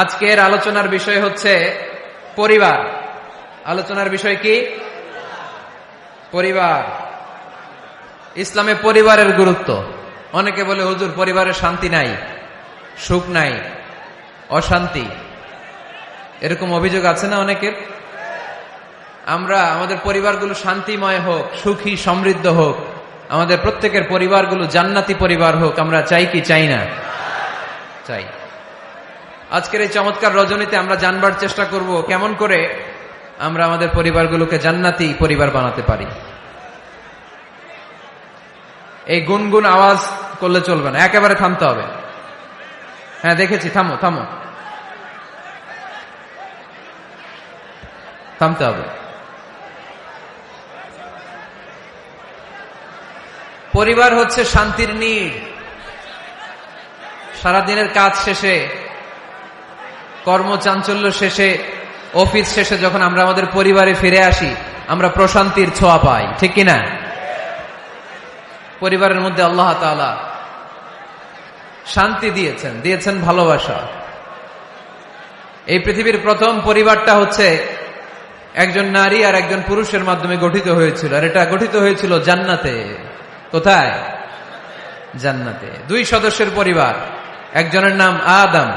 আজকের আলোচনার বিষয় হচ্ছে পরিবার। আলোচনার বিষয় কি? পরিবার। ইসলামে পরিবারের গুরুত্ব। অনেকে বলে হুজুর পরিবারের শান্তি নাই, সুখ নাই, অশান্তি, এরকম অভিযোগ আছে না অনেকের? আমরা আমাদের পরিবারগুলো শান্তিময় হোক, সুখী সমৃদ্ধ হোক, আমাদের প্রত্যেকের পরিবারগুলো জান্নাতি পরিবার হোক, আমরা চাই কি চাই না? চাই। আজকের এই চমৎকার রজনীতে আমরা জানবার চেষ্টা করব কেমন করে আমরা আমাদের পরিবারগুলোকে জান্নাতি পরিবার বানাতে পারি। এই গুনগুন আওয়াজ করলে চলবে না, একেবারে থামতে হবে। হ্যাঁ দেখেছি, থামো থামো, থামতে হবে। পরিবার হচ্ছে শান্তির নীড়। সারাদিনের কাজ শেষে, কর্মচাঞ্চল্য শেষে, অফিস শেষে যখন আমরা আমাদের পরিবারে ফিরে আসি, আমরা প্রশান্তির ছোঁয়া পাই, ঠিক কিনা? পরিবারের মধ্যে আল্লাহ তাআলা শান্তি দিয়েছেন, দিয়েছেন ভালোবাসা। এই পৃথিবীর প্রথম পরিবারটা হচ্ছে একজন নারী আর একজন পুরুষের মাধ্যমে গঠিত হয়েছিল, আর এটা গঠিত হয়েছিল জান্নাতে। কোথায়? জান্নাতে। দুই সদস্যের পরিবার, একজনের নাম আদম,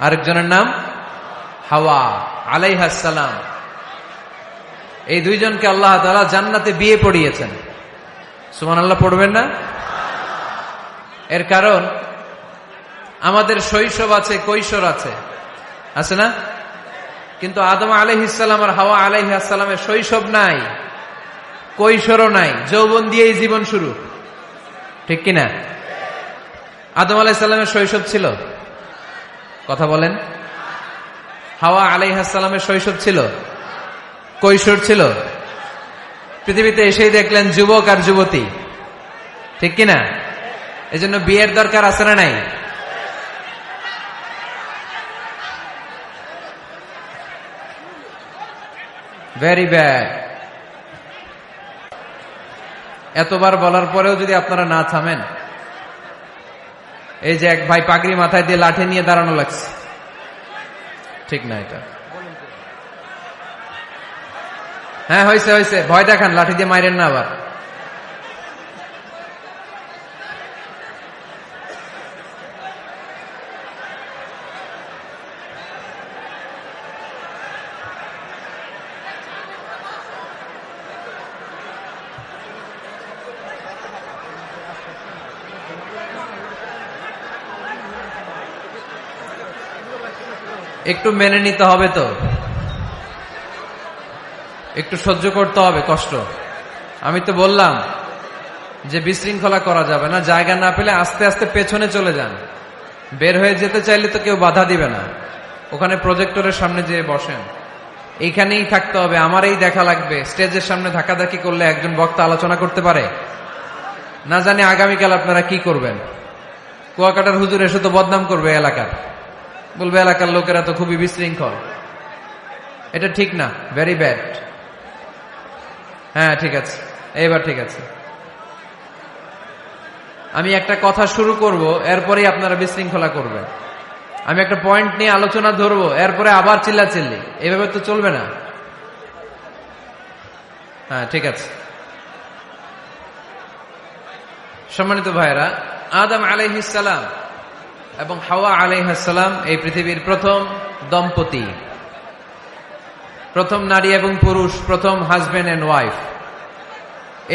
আরেকজনের নাম হাওয়া আলাইহাস সালাম। এই দুইজনকে আল্লাহ তাআলা জান্নাতে বিয়ে পড়িয়েছেন। সুবহানাল্লাহ পড়বেন না? এর কারণ আমাদের শৈশব আছে, কৈশোর আছে, আছে না? কিন্তু আদম আলাইহিস সালাম আর হাওয়া আলাইহিস সালামের শৈশব নাই, কৈশোরও নাই, যৌবন দিয়েই জীবন শুরু, ঠিক কিনা? আদম আলাইহিস সালামের শৈশব ছিল, কথা বলেন। হাওয়া আলাইহিস সালামের শৈশব ছিল, কৈশোর ছিল। পৃথিবীতে এসেই দেখলেন যুবক আর যুবতী, ঠিক কিনা? এজন্য বিয়ের দরকার আছে না নাই? Very bad. এতবার বলার পরেও যদি আপনারা না থামেন, এই যে এক ভাই পাগড়ি মাথায় দিয়ে লাঠি নিয়ে দাঁড়ানো লাগছে, ঠিক না এটা? হ্যাঁ হয়েছে হয়েছে, ভয় দেখান, লাঠি দিয়ে মাইরেন না আবার। একটু মেনে নিতে হবে তো, একটু সহ্য করতে হবে কষ্ট। আমি তো বললাম যে বিশৃঙ্খলা করা যাবে না, জায়গা না পেলে আস্তে আস্তে পেছনে চলে যান। বের হয়ে যেতে চাইলে তো কেউ বাধা দিবে না, ওখানে প্রজেক্টরের সামনে যেয়ে বসেন। এইখানেই থাকতে হবে, আমারই দেখা লাগবে। স্টেজের সামনে ধাক্কাধাক্কি করলে একজন বক্তা আলোচনা করতে পারে না? জানি আগামীকাল আপনারা কি করবেন। কুয়াকাটার হুজুর এসে তো বদনাম করবে এলাকার, বলবে এলাকার লোকেরা তো খুবই বিশৃঙ্খল। এটা ঠিক না, ভেরি ব্যাড। হ্যাঁ ঠিক আছে, এইবার ঠিক আছে। আমি একটা কথা শুরু করব, এরপরেই আপনারা বিশৃঙ্খলা করবেন। আমি একটা পয়েন্ট নিয়ে আলোচনা ধরবো, এরপরে আবার চিল্লাচিল্লি, এভাবে তো চলবে না। হ্যাঁ ঠিক আছে। সম্মানিত ভাইরা, আদম আলাইহিস সালাম এবং হাওয়া আলাইহিস সালাম এই পৃথিবীর প্রথম দম্পতি, প্রথম নারী এবং পুরুষ, প্রথম হাজবেন্ড এন্ড ওয়াইফ।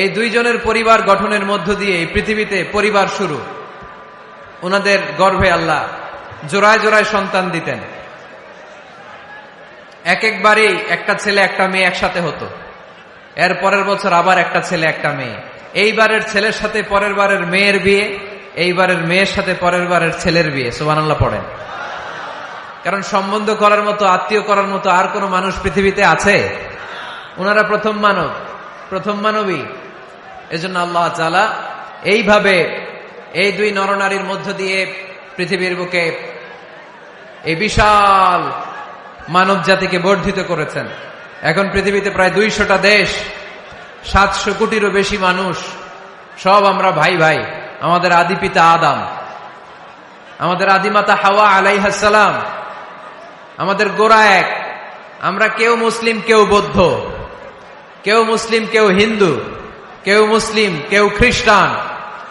এই দুইজনের পরিবার গঠনের মধ্য দিয়ে এই পৃথিবীতে পরিবার শুরু। ওনাদের গর্ভে আল্লাহ জোড়ায় জোড়ায় সন্তান দিতেন। এক একবারেই একটা ছেলে একটা মেয়ে একসাথে হতো। এর পরের বছর আবার একটা ছেলে একটা মেয়ে। এইবারের ছেলের সাথে পরের বারের মেয়ের বিয়ে, এইবারের মেয়ের সাথে পরের বারের ছেলের বিয়ে। সুবহানাল্লাহ পড়েন। কারণ সম্বন্ধ করার মতো, আত্মীয় করার মতো আর কোনো মানুষ পৃথিবীতে আছে? ওনারা প্রথম মানব, প্রথম মানবী। এজন্য আল্লাহ তাআলা এইভাবে এই দুই নরনারীর মধ্য দিয়ে পৃথিবীর বুকে এই বিশাল মানব জাতিকে বর্ধিত করেছেন। এখন পৃথিবীতে প্রায় 200টা দেশ, 700 কোটিরও বেশি মানুষ, সব আমরা ভাই ভাই। আমাদের আদি পিতা আদম, আমাদের আদিমাতা হাওয়া আলাইহিস সালাম, আমাদের গোড়া এক। আমরা কেউ মুসলিম, কেউ বৌদ্ধ, কেউ মুসলিম, কেউ হিন্দু, কেউ মুসলিম, কেউ খ্রিস্টান,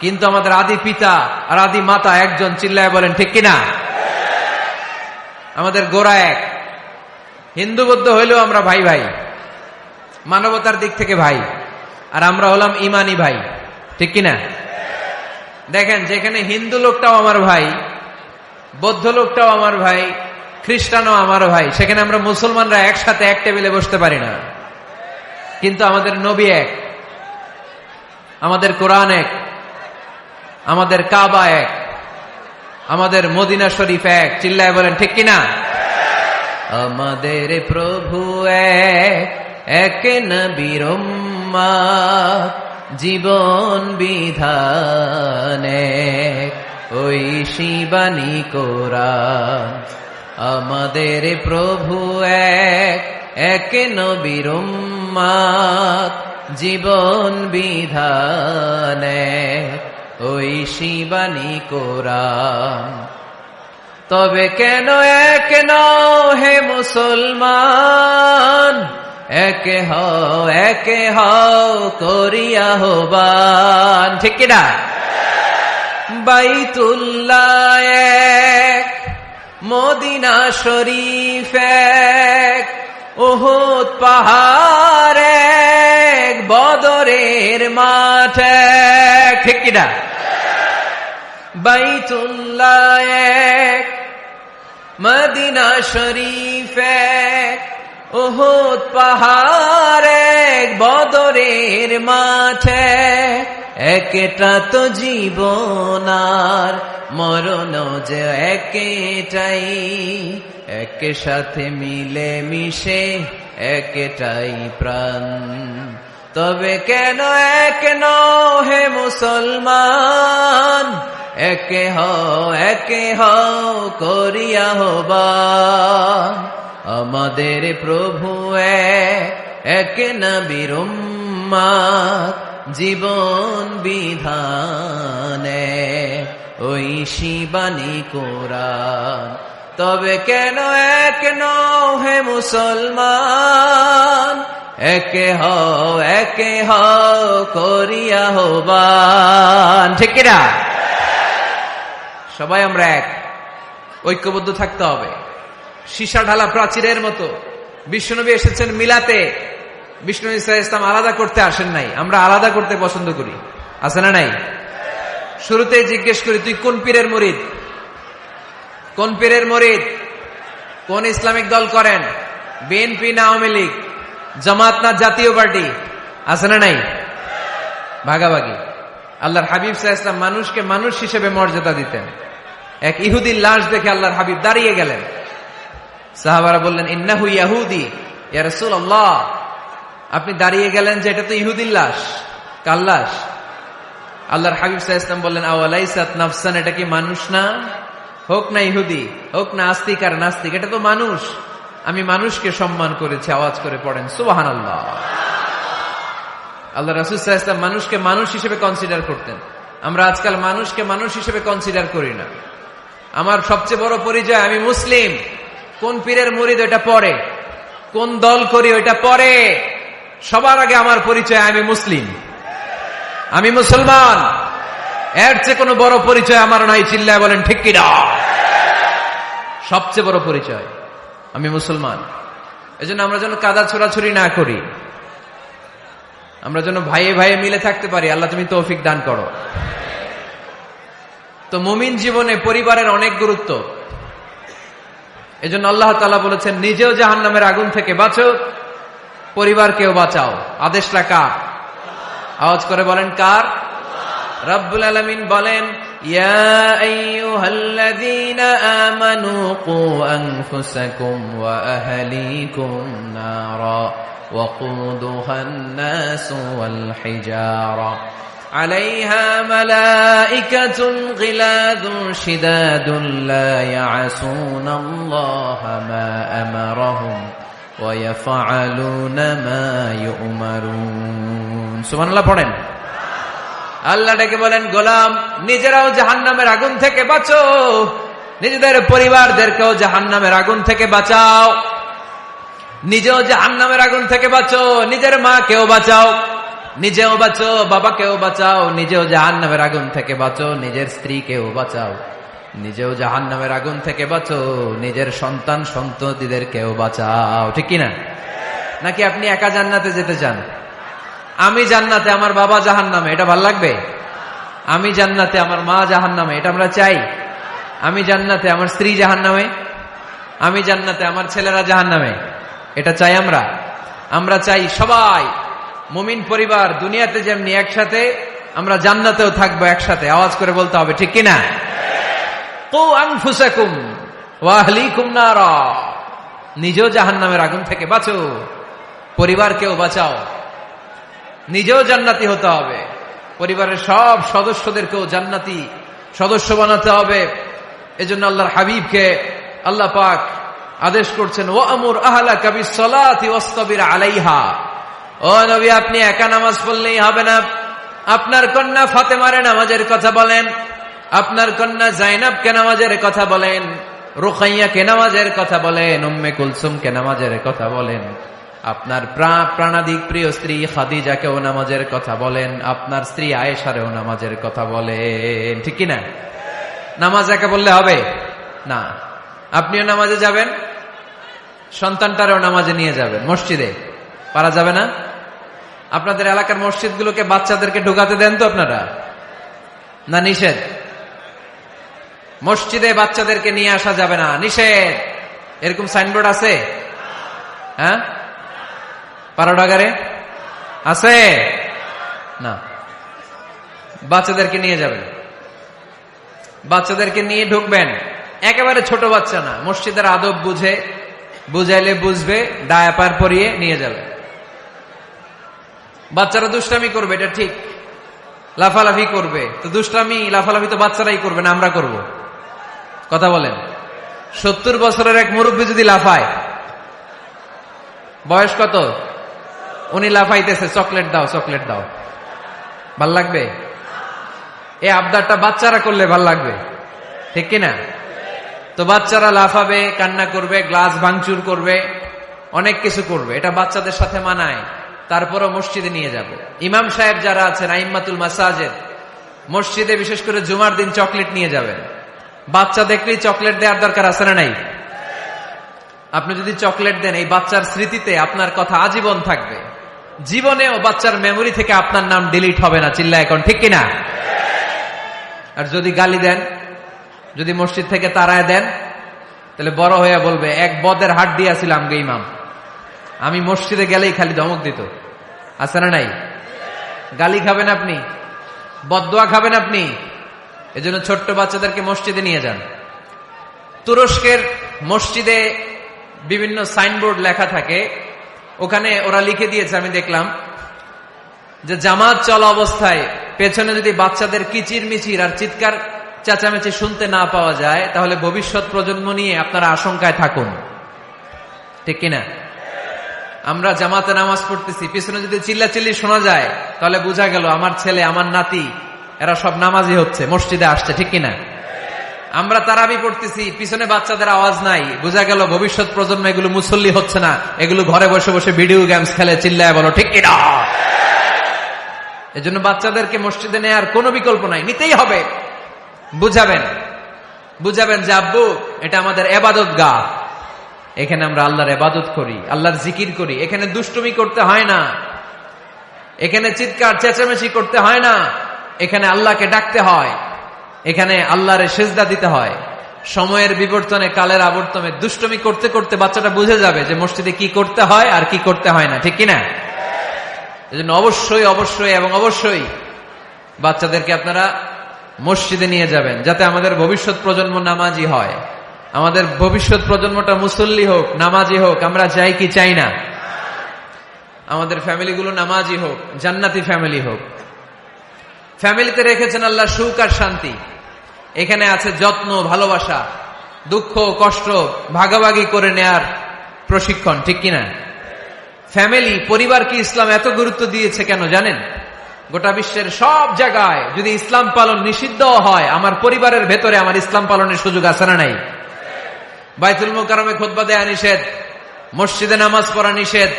কিন্তু আমাদের আদি পিতা আর আদি মাতা একজন। চিল্লায় বলেন ঠিক কিনা? আমাদের গোড়া এক। হিন্দু বৌদ্ধ হইলেও আমরা ভাই ভাই, মানবতার দিক থেকে ভাই, আর আমরা হলাম ইমানি ভাই, ঠিক কিনা? দেখেন, যেখানে হিন্দু লোকটাও আমার ভাই, বৌদ্ধ লোকটাও আমার ভাই, খ্রিস্টানও আমার ভাই, সেখানে আমরা মুসলমানরা একসাথে এক টেবিলে বসতে পারি না। কিন্তু আমাদের নবী এক, আমাদের কোরআন এক, আমাদের কাবা এক, আমাদের মদিনা শরীফ এক। চিল্লায় বলেন ঠিক কিনা? আমাদের প্রভু এক, এক নবীর উম্মত, জীবন বিধান এক, ওই শিবানী কোরআন। আমাদের প্রভু এক, এক নবীর উম্মত, জীবন বিধান এক, ওই শিবানী কোরআন। তবে কেন এক নও হে মুসলমান, একে হও করিয়া আহ্বান, ঠিক কিনা? বাইতুল্লাহ এক, মদিনা শরীফ এক, উহুদ পাহাড় এক, বদরের মাঠ এক, ঠিক কিনা? বাইতুল্লাহ এক, মদিনা শরীফ এক, উহুদ পাহাড় এক, বদরের মাঠ এক। একটা তো জীবন আর মরণ যে একটাই, এক সাথে মিলে মিশে একটাই প্রাণ। তবে কেন এক নও হে মুসলমান, একে হও করিয়া আহ্বান। আমাদের প্রভু এক, এক নবীর উম্মত, জীবন বিধান এক, ওই শিবানী কোরআন। তবে কেন এক নও হে মুসলমান, একে হও করিয়া আহ্বান, ঠিক কিনা? সবাই আমরা এক, ঐক্যবদ্ধ থাকতে হবে। সীসা ঢালা প্রাচীরের মতো বিশ্বনবী এসেছেন মিলাতে, বিষ্ণু ইসা ইসলাম আলাদা করতে আসেন নাই। আমরা আলাদা করতে পছন্দ করি, আছে না নাই? শুরুতেই জিজ্ঞেস করি, তুই কোন পীরের মুরিদ? কোন পীরের মুরিদ? কোন ইসলামিক দল করেন? বিএনপি না আওয়ামী লীগ, জামাত না জাতীয় পার্টি? আছে না নাই? ভাগাভাগি। আল্লাহর হাবিব সাল্লাল্লাহু আলাইহি ওয়াসাল্লাম মানুষকে মানুষ হিসেবে মর্যাদা দিতেন। এক ইহুদির লাশ দেখে আল্লাহর হাবিব দাঁড়িয়ে গেলেন। সাহাবারা বললেন, ইন্নাহু ইয়াহুদি ইয়া রাসূলুল্লাহ। আপনি দাঁড়িয়ে গেলেন যে এটা তো ইহুদির লাশ, কার লাশ? আল্লাহর হাবিব সাল্লাল্লাহু আলাইহি ওয়াসাল্লাম বললেন, আওয়ালাইসাত নাফসান, এটা কি মানুষ না? হোক না ইহুদি, হোক না আস্তিক আর নাস্তিক, এটা তো মানুষ। আমি মানুষকে সম্মান করেছি। আওয়াজ করে পড়েন সুবহানাল্লাহ। আল্লাহ রাসূল সাল্লাল্লাহু আলাইহি ওয়াসাল্লাম মানুষকে মানুষ হিসেবে কনসিডার করতেন। আমরা আজকাল মানুষকে মানুষ হিসেবে কনসিডার করি না। আমার সবচেয়ে বড় পরিচয় আমি মুসলিম। কোন পীরের মুরিদ ওটা পরে, কোন দল করি ওইটা পরে। সবার আগে আমার পরিচয় আমি মুসলিম, আমি মুসলমান। এর চেয়ে কোনো বড় পরিচয় আমার নাই। চিল্লায় বলেন ঠিক কিনা? সবচেয়ে বড় পরিচয় আমি মুসলমান। এজন্য আমরা যেন কাদা ছোড়াছুরি না করি, আমরা যেন ভাইয়ে ভাইয়ে মিলে থাকতে পারি। আল্লাহ তুমি তৌফিক দান করো। তো মুমিন জীবনে পরিবারের অনেক গুরুত্ব। এজন্য আল্লাহ তাআলা বলেছেন, নিজেও জাহান্নামের আগুন থেকে বাঁচো, পরিবারকেও বাঁচাও। আদেশটা কার? আওয়াজ করে বলেন কার? রব্বুল আলামিন বলেন, ইয়া আইয়ুহাল্লাযীনা আমানু কু আনফুসাকুম ওয়া আহলিকুম নারা ওয়াকুদুহান নাসু ওয়াল হিজারা عليها ملائكة غلاظ شداد لا يعصون الله ما أمرهم ويفعلون ما يؤمرون سبحان الله পড়েন। আল্লাহ ডেকে বলেন, গোলাম নিজেরাও জাহান্নামের আগুন থেকে বাঁচো, নিজেদের পরিবারদেরকেও জাহান্নামের আগুন থেকে বাঁচাও, নিজেও জাহান্নামের আগুন থেকে বাঁচো, নিজের মাকেও বাঁচাও, নিজেও বাঁচো, বাবাকেও বাঁচাও, নিজেও জাহান্নামের আগুন থেকে বাঁচো, নিজের স্ত্রীকেও বাঁচাও, নিজেও জাহান্নামের আগুন থেকে বাঁচো, নিজের সন্তান সন্ততিদেরকেও বাঁচাও। ঠিক কিনা? নাকি আপনি একা জান্নাতে যেতে চান? আমি জান্নাতে, আমার বাবা জাহান্নামে, এটা ভাল লাগবে? আমি জান্নাতে, আমার মা জাহান্নামে, এটা আমরা চাই? আমি জান্নাতে, আমার স্ত্রী জাহান্নামে, আমি জান্নাতে, আমার ছেলেরা জাহান্নামে, এটা চাই আমরা? আমরা চাই সবাই মুমিন পরিবার দুনিয়াতে যেমনি একসাথে, আমরা জান্নাতেও থাকবো একসাথে। আওয়াজ করে বলতে হবে, ঠিক কিনা? কু আনফুসাকুম ওয়া আহলিকুম নারা, নিজেও জাহান্নামের আগুন থেকে বাঁচো, পরিবারকেও বাঁচাও, নিজেও জান্নাতি হতে হবে, পরিবারের সব সদস্যদেরকেও জান্নাতি সদস্য বানাতে হবে। এজন্য আল্লাহর হাবিবকে আল্লাহ পাক আদেশ করছেন, ওয়ামুর আহলাকা বিসসালাতি ওয়াসতাবির আলাইহা। ও নবী, আপনি একা নামাজ পড়লেই হবে না, আপনার কন্যা ফাতেমার নামাজের কথা বলেন, আপনার কন্যা জাইনাবকে নামাজের কথা বলেন, রুকাইয়াকে নামাজের কথা বলেন, উম্মে কুলসুমকে নামাজের কথা বলেন, আপনার প্রাণাধিক প্রিয় স্ত্রী খাদিজাকেও নামাজের কথা বলেন, আপনার স্ত্রী আয়েশারেও নামাজের কথা বলেন। ঠিক কিনা? নামাজ একা বললে হবে না, আপনিও নামাজে যাবেন, সন্তানটারেও নামাজে নিয়ে যাবেন। মসজিদে পারা যাবে না? আপনাদের এলাকার মসজিদগুলোকে বাচ্চাদেরকে ঢুকাতে দেন তো আপনারা, না নিষেধ? মসজিদে বাচ্চাদেরকে নিয়ে আসা যাবে না, নিষেধ, এরকম সাইনবোর্ড আছে? হ্যাঁ, পারোডাগারে আছে না? বাচ্চাদেরকে নিয়ে যাবেন, বাচ্চাদেরকে নিয়ে ঢুকবেন, একেবারে ছোট বাচ্চা না, মসজিদের আদব বুঝে, বুঝাইলে বুঝবে, ডায়াপার পরিয়ে নিয়ে যাবে। বাচ্চারা দুষ্টামি করবে, এটা ঠিক, লাফালাফি করবে, তো দুষ্টামি লাফালাফি তো বাচ্চারাই করবে না, আমরা করব? কথা বলেন। 70 বছরের এক মুরব্বী যদি লাফায়, বয়স কত, উনি লাফাইতেছে, চকলেট দাও চকলেট দাও, ভাল লাগবে? এই আবদারটা বাচ্চারা করলে ভাল লাগবে, ঠিক কিনা? তো বাচ্চারা লাফাবে, কান্না করবে, গ্লাস ভাঙচুর করবে, অনেক কিছু করবে, এটা বাচ্চাদের সাথে মানায়। তারপরও মসজিদে নিয়ে যাব। ইমাম সাহেব যারা আছেন, আইম্মাতুল মাসাজিদ, মসজিদে বিশেষ করে জুমার দিন চকলেট নিয়ে যাবেন। বাচ্চা দেখলেই চকলেট দেওয়ার দরকার আছে না নাই? আপনি যদি চকলেট দেন, এই বাচ্চার স্মৃতিতে আপনার কথা আজীবন থাকবে, জীবনেও বাচ্চার মেমোরি থেকে আপনার নাম ডিলিট হবে না। চিল্লা এখন, ঠিক কিনা? আর যদি গালি দেন, যদি মসজিদ থেকে তাড়ায় দেন, তাহলে বড় হয়ে বলবে, এক বদের হাট দিয়েছিলাম গে ইমাম, আমি মসজিদে গেলেই খালি ধমক দিত। আছে না নাই? গালি খাবেন আপনি, বদদোয়া খাবেন আপনি। এজন্য ছোট্ট বাচ্চাদেরকে মসজিদে নিয়ে যান। তুরস্কের মসজিদে বিভিন্ন সাইনবোর্ড লেখা থাকে, ওখানে ওরা লিখে দিয়েছে, আমি দেখলাম, যে জামাত চলা অবস্থায় পেছনে যদি বাচ্চাদের কিচির মিচির আর চিৎকার চেঁচামেচি শুনতে না পাওয়া যায়, তাহলে ভবিষ্যৎ প্রজন্ম নিয়ে আপনারা আশঙ্কায় থাকুন। ঠিক কিনা? আমরা জামাতে নামাজ পড়তেছি, পিছনে যদি চিল্লাচিল্লি শোনা যায়, তাহলে বোঝা গেল আমার ছেলে, আমার নাতি, এরা সব নামাজি হচ্ছে, মসজিদে আসছে। ঠিক কিনা? আমরা তারাবি পড়তেছি, পিছনে বাচ্চাদের আওয়াজ নাই, বোঝা গেল ভবিষ্যৎ প্রজন্ম এগুলো মুসল্লি হচ্ছে না, এগুলো ঘরে বসে বসে ভিডিও গেমস খেলে, চিল্লায় বলো ঠিক কিনা? এজন্য বাচ্চাদেরকে মসজিদে নেওয়ার কোনো বিকল্প নাই, নিতেই হবে। বুঝাবেন, বুঝাবেন যে আব্বু, এটা আমাদের ইবাদত গাহ, এখানে আমরা আল্লাহর ইবাদত করি, আল্লাহর জিকির করি, এখানে দুষ্টুমি করতে হয় না, এখানে চিৎকার চেঁচামেচি করতে হয় না, এখানে আল্লাহকে ডাকতে হয়, এখানে আল্লাহর সেজদা দিতে হয়। সময়ের বিবর্তনে, কালের আবর্তনে দুষ্টুমি করতে করতে বাচ্চাটা বুঝে যাবে যে মসজিদে কি করতে হয় আর কি করতে হয় না। ঠিক কিনা? এজন্য অবশ্যই অবশ্যই এবং অবশ্যই বাচ্চাদেরকে আপনারা মসজিদে নিয়ে যাবেন, যাতে আমাদের ভবিষ্যৎ প্রজন্ম নামাজি হয়, আমাদের ভবিষ্যৎ প্রজন্মটা মুসল্লি হোক, নামাজি হোক। আমরা চাই কি চাই না? আমাদের ফ্যামিলিগুলো নামাজি হোক, জান্নাতি ফ্যামিলি হোক। ফ্যামিলিতে রেখেছেন আল্লাহ সুখ আর শান্তি, এখানে আছে যত্ন, ভালোবাসা, দুঃখ কষ্ট ভাগাভাগি করে নেয়ার প্রশিক্ষণ। ঠিক কিনা? ফ্যামিলি, পরিবারকে ইসলাম এত গুরুত্ব দিয়েছে কেন জানেন? গোটা বিশ্বের সব জায়গায় যদি ইসলাম পালন নিষিদ্ধ হয়, আমার পরিবারের ভেতরে আমার ইসলাম পালনের সুযোগ আছে না নাই? বাইতুল মুকাররমে খুতবা দেয়া নিষেধ, মসজিদে নামাজ পড়া নিষেধ,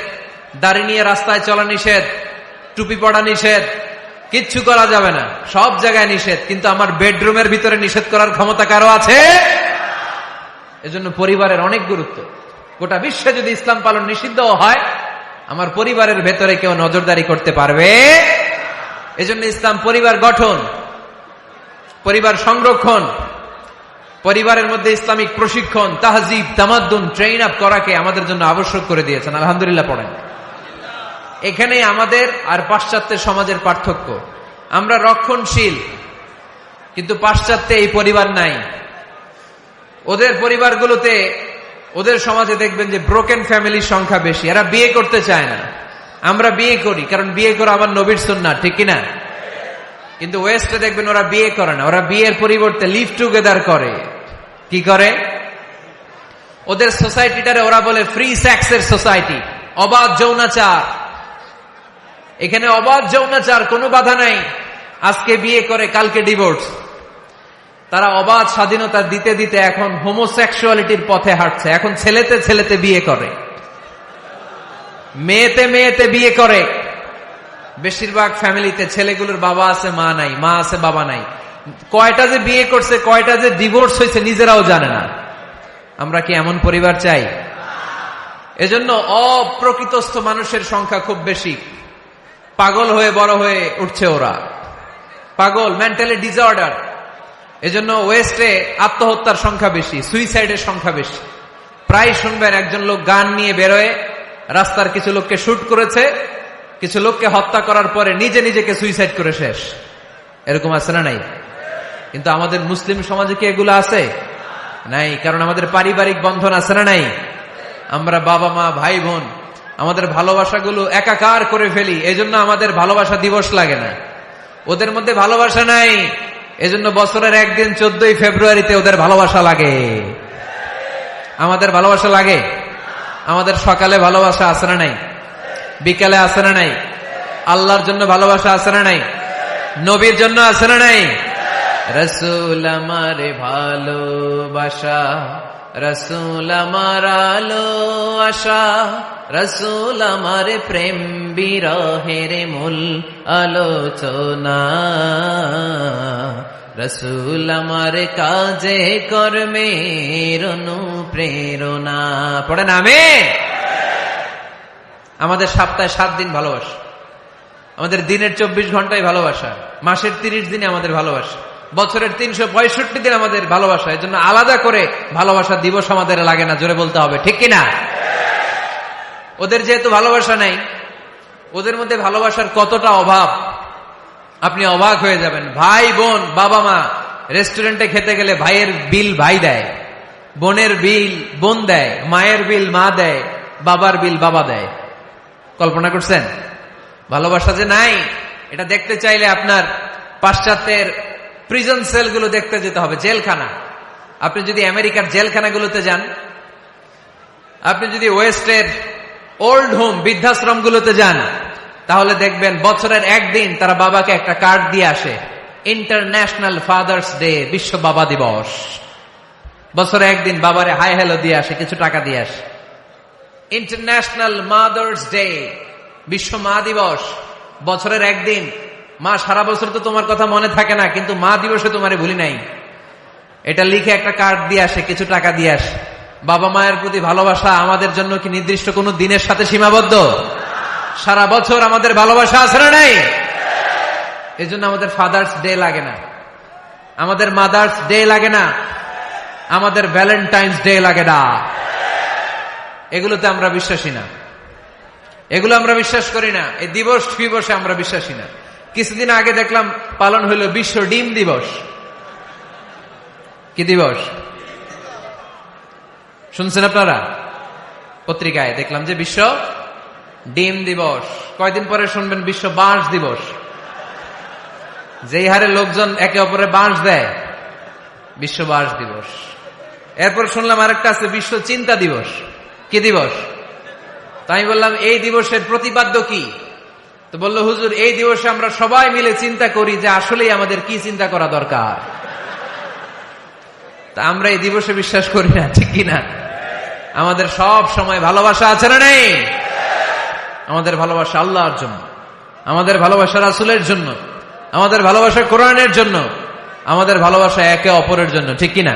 দাড়ি নিয়ে রাস্তায় চলা নিষেধ, টুপি পড়া নিষেধ, কিচ্ছু করা যাবে না, সব জায়গায় নিষেধ। কিন্তু আমার বেডরুমের ভিতরে নিষেধ করার ক্ষমতা কারো আছে? এজন্য পরিবারের অনেক গুরুত্ব। গোটা বিশ্বে যদি ইসলাম পালন নিষিদ্ধ হয়, আমার পরিবারের ভেতরে কেউ নজরদারি করতে পারবে? এজন্য ইসলাম পরিবার গঠন, পরিবার সংরক্ষণ, পরিবারের মধ্যে ইসলামিক প্রশিক্ষণ, তাহজিব, তামাদ্দুন, ট্রেইন আপ করাকে আমাদের জন্য আবশ্যক করে দিয়েছেন। আলহামদুলিল্লাহ পড়েন। এখানেই আমাদের আর পাশ্চাত্যের সমাজের পার্থক্য। আমরা রক্ষণশীল, কিন্তু পাশ্চাত্যে এই পরিবার নাই। ওদের পরিবারগুলোতে, ওদের সমাজে দেখবেন যে ব্রোকেন ফ্যামিলির সংখ্যা বেশি, এরা বিয়ে করতে চায় না। আমরা বিয়ে করি, কারণ বিয়ে করা আমার নবীর সুন্নাহ, ঠিক কিনা? কিন্তু ওয়েস্টে দেখবেন ওরা বিয়ে করে না, ওরা বিয়ের পরিবর্তে লিভ টুগেদার করে। কি করে? ওদের সোসাইটিটারে ওরা বলে ফ্রি সেক্সের সোসাইটি, অবাধ যৌনাচার। এখানে অবাধ যৌনাচার, কোনো বাধা নাই। আজকে বিয়ে করে, কালকে ডিভোর্স। তারা অবাধ স্বাধীনতা দিতে দিতে এখন হোমোসেক্সুয়ালিটির পথে হাঁটছে। এখন ছেলেতে ছেলেতে বিয়ে করে, মেয়েতে মেয়েতে বিয়ে করে। বেশিরভাগ ফ্যামিলিতে ছেলেগুলোর বাবা আছে, মা নাই, মা আছে, বাবা নাই। কয়টা যে বিয়ে করছে, কয়টা যে ডিভোর্স হয়েছে নিজেরাও জানে না। আমরা কি এমন পরিবার চাই? এজন্য অপ্রকৃতস্থ মানুষের সংখ্যা খুব বেশি। পাগল হয়ে বড় হয়ে উঠছে ওরা, পাগল, মেন্টালি ডিসঅর্ডার। এজন্য ওয়েস্টে আত্মহত্যার সংখ্যা বেশি, সুইসাইডের সংখ্যা বেশি। প্রায় শুনবেন একজন লোক গান নিয়ে বেরোয়, রাস্তার কিছু লোককে শুট করেছে, কিছু লোককে হত্যা করার পরে নিজে নিজেকে সুইসাইড করে শেষ। এরকম আছে না নাই? কিন্তু আমাদের মুসলিম সমাজে কি এগুলো আছে? নাই। কারণ আমাদের পারিবারিক বন্ধন আছে না নাই? আমরা বাবা মা, ভাই বোন, আমাদের ভালোবাসাগুলো একাকার করে ফেলি। এজন্য আমাদের ভালোবাসা দিবস লাগে না। ওদের মধ্যে ভালোবাসা নাই, এজন্য বছরের একদিন 14ই ফেব্রুয়ারিতে ওদের ভালোবাসা লাগে। আমাদের ভালোবাসা লাগে? আমাদের সকালে ভালোবাসা আছে না নাই? বিকালে আছে না নাই? আল্লাহর জন্য ভালোবাসা আছে না নাই? নবীর জন্য আছে না নাই? রাসূল আমারে ভালোবাসা, রাসূল আমার আলো আশা, রাসূল আমার প্রেম বিরহের মূল আলোচনা, রাসূল আমার কাজে কর্মের অনুপ্রেরণা। পড়েন আমিন। আমাদের সপ্তাহে 7 দিন ভালোবাসা, আমাদের দিনের 24 ঘন্টায় ভালোবাসা, মাসের 30 দিনে আমাদের ভালোবাসা, বছরের 365 দিন আমাদের ভালোবাসা। এর জন্য আলাদা করে ভালোবাসা দিবস আমাদের লাগে না। জোরে বলতে হবে, ঠিক কিনা? ওদের যেহেতু ভালোবাসা নাই, ওদের মধ্যে ভালোবাসার কতটা অভাব আপনি অবাক হয়ে যাবেন। ভাই বোন, বাবা মা রেস্টুরেন্টে খেতে গেলে ভাইয়ের বিল ভাই দেয়, বোনের বিল বোন দেয়, মায়ের বিল মা দেয়, বাবার বিল বাবা দেয়। কল্পনা করছেন? ভালোবাসা যে নাই, এটা দেখতে চাইলে আপনার পাশ্চাত্যের প্রিজন সেলগুলো দেখতে যেতে হবে, জেলখানা। আপনি যদি আমেরিকার জেলখানাগুলোতে যান, আপনি যদি ওয়েস্টের ওল্ড হোম, বৃদ্ধাশ্রমগুলোতে যান, তাহলে দেখবেন বছরের একদিন তারা বাবাকে একটা কার্ড দিয়ে আসে, ইন্টারন্যাশনাল ফাদার্স ডে, বিশ্ব বাবা দিবস। বছরে একদিন বাবারে হাই হ্যালো দিয়ে আসে, কিছু টাকা দিয়ে আসে। ইন্টারন্যাশনাল মাদার্স ডে, বিশ্ব মা দিবস। বছরের একদিন। মা, সারা বছর তো তোমার কথা মনে থাকে না, কিন্তু মা দিবসে তোমারে ভুলি নাই। এটা লিখে একটা কার্ড দিয়ে আসে, কিছু টাকা দিয়ে আসে। বাবা মায়ের প্রতি ভালোবাসা আমাদের জন্য কি নির্দিষ্ট কোনো দিনের সাথে সীমাবদ্ধ? সারা বছর আমাদের ভালোবাসা আছে না নাই? এই জন্য আমাদের ফাদার্স ডে লাগে না, আমাদের মাদার্স ডে লাগে না, আমাদের ভ্যালেন্টাইন্স ডে লাগে না। এগুলোতে আমরা বিশ্বাসী না, এগুলো আমরা বিশ্বাস করি না। এই দিবস ফিবসে আমরা বিশ্বাসী না। কিছুদিন আগে দেখলাম পালন হইল বিশ্ব ডিম দিবস। কি দিবস শুনছেন আপনারা? পত্রিকায় দেখলাম যে বিশ্ব ডিম দিবস। কয়দিন পরে শুনবেন বিশ্ব বাঁশ দিবস। যেই হারে লোকজন একে অপরে বাঁশ দেয়, বিশ্ব বাঁশ দিবস। এরপর শুনলাম আরেকটা আছে বিশ্ব চিন্তা দিবস। কি দিবস? তাই বললাম এই দিবসের প্রতিপাদ্য কি? তো তো বলল, হুজুর এই দিবসে আমরা সবাই মিলে চিন্তা করি যে আসলেই আমাদের কি চিন্তা করা দরকার। তা আমরা এই দিবসে বিশ্বাস করি না, ঠিক কিনা? আমাদের সব সময় ভালোবাসা আছে না নেই? আমাদের ভালোবাসা আল্লাহর জন্য, আমাদের ভালোবাসা রাসূলের জন্য, আমাদের ভালোবাসা কোরআনের জন্য, আমাদের ভালোবাসা একে অপরের জন্য, ঠিক কিনা?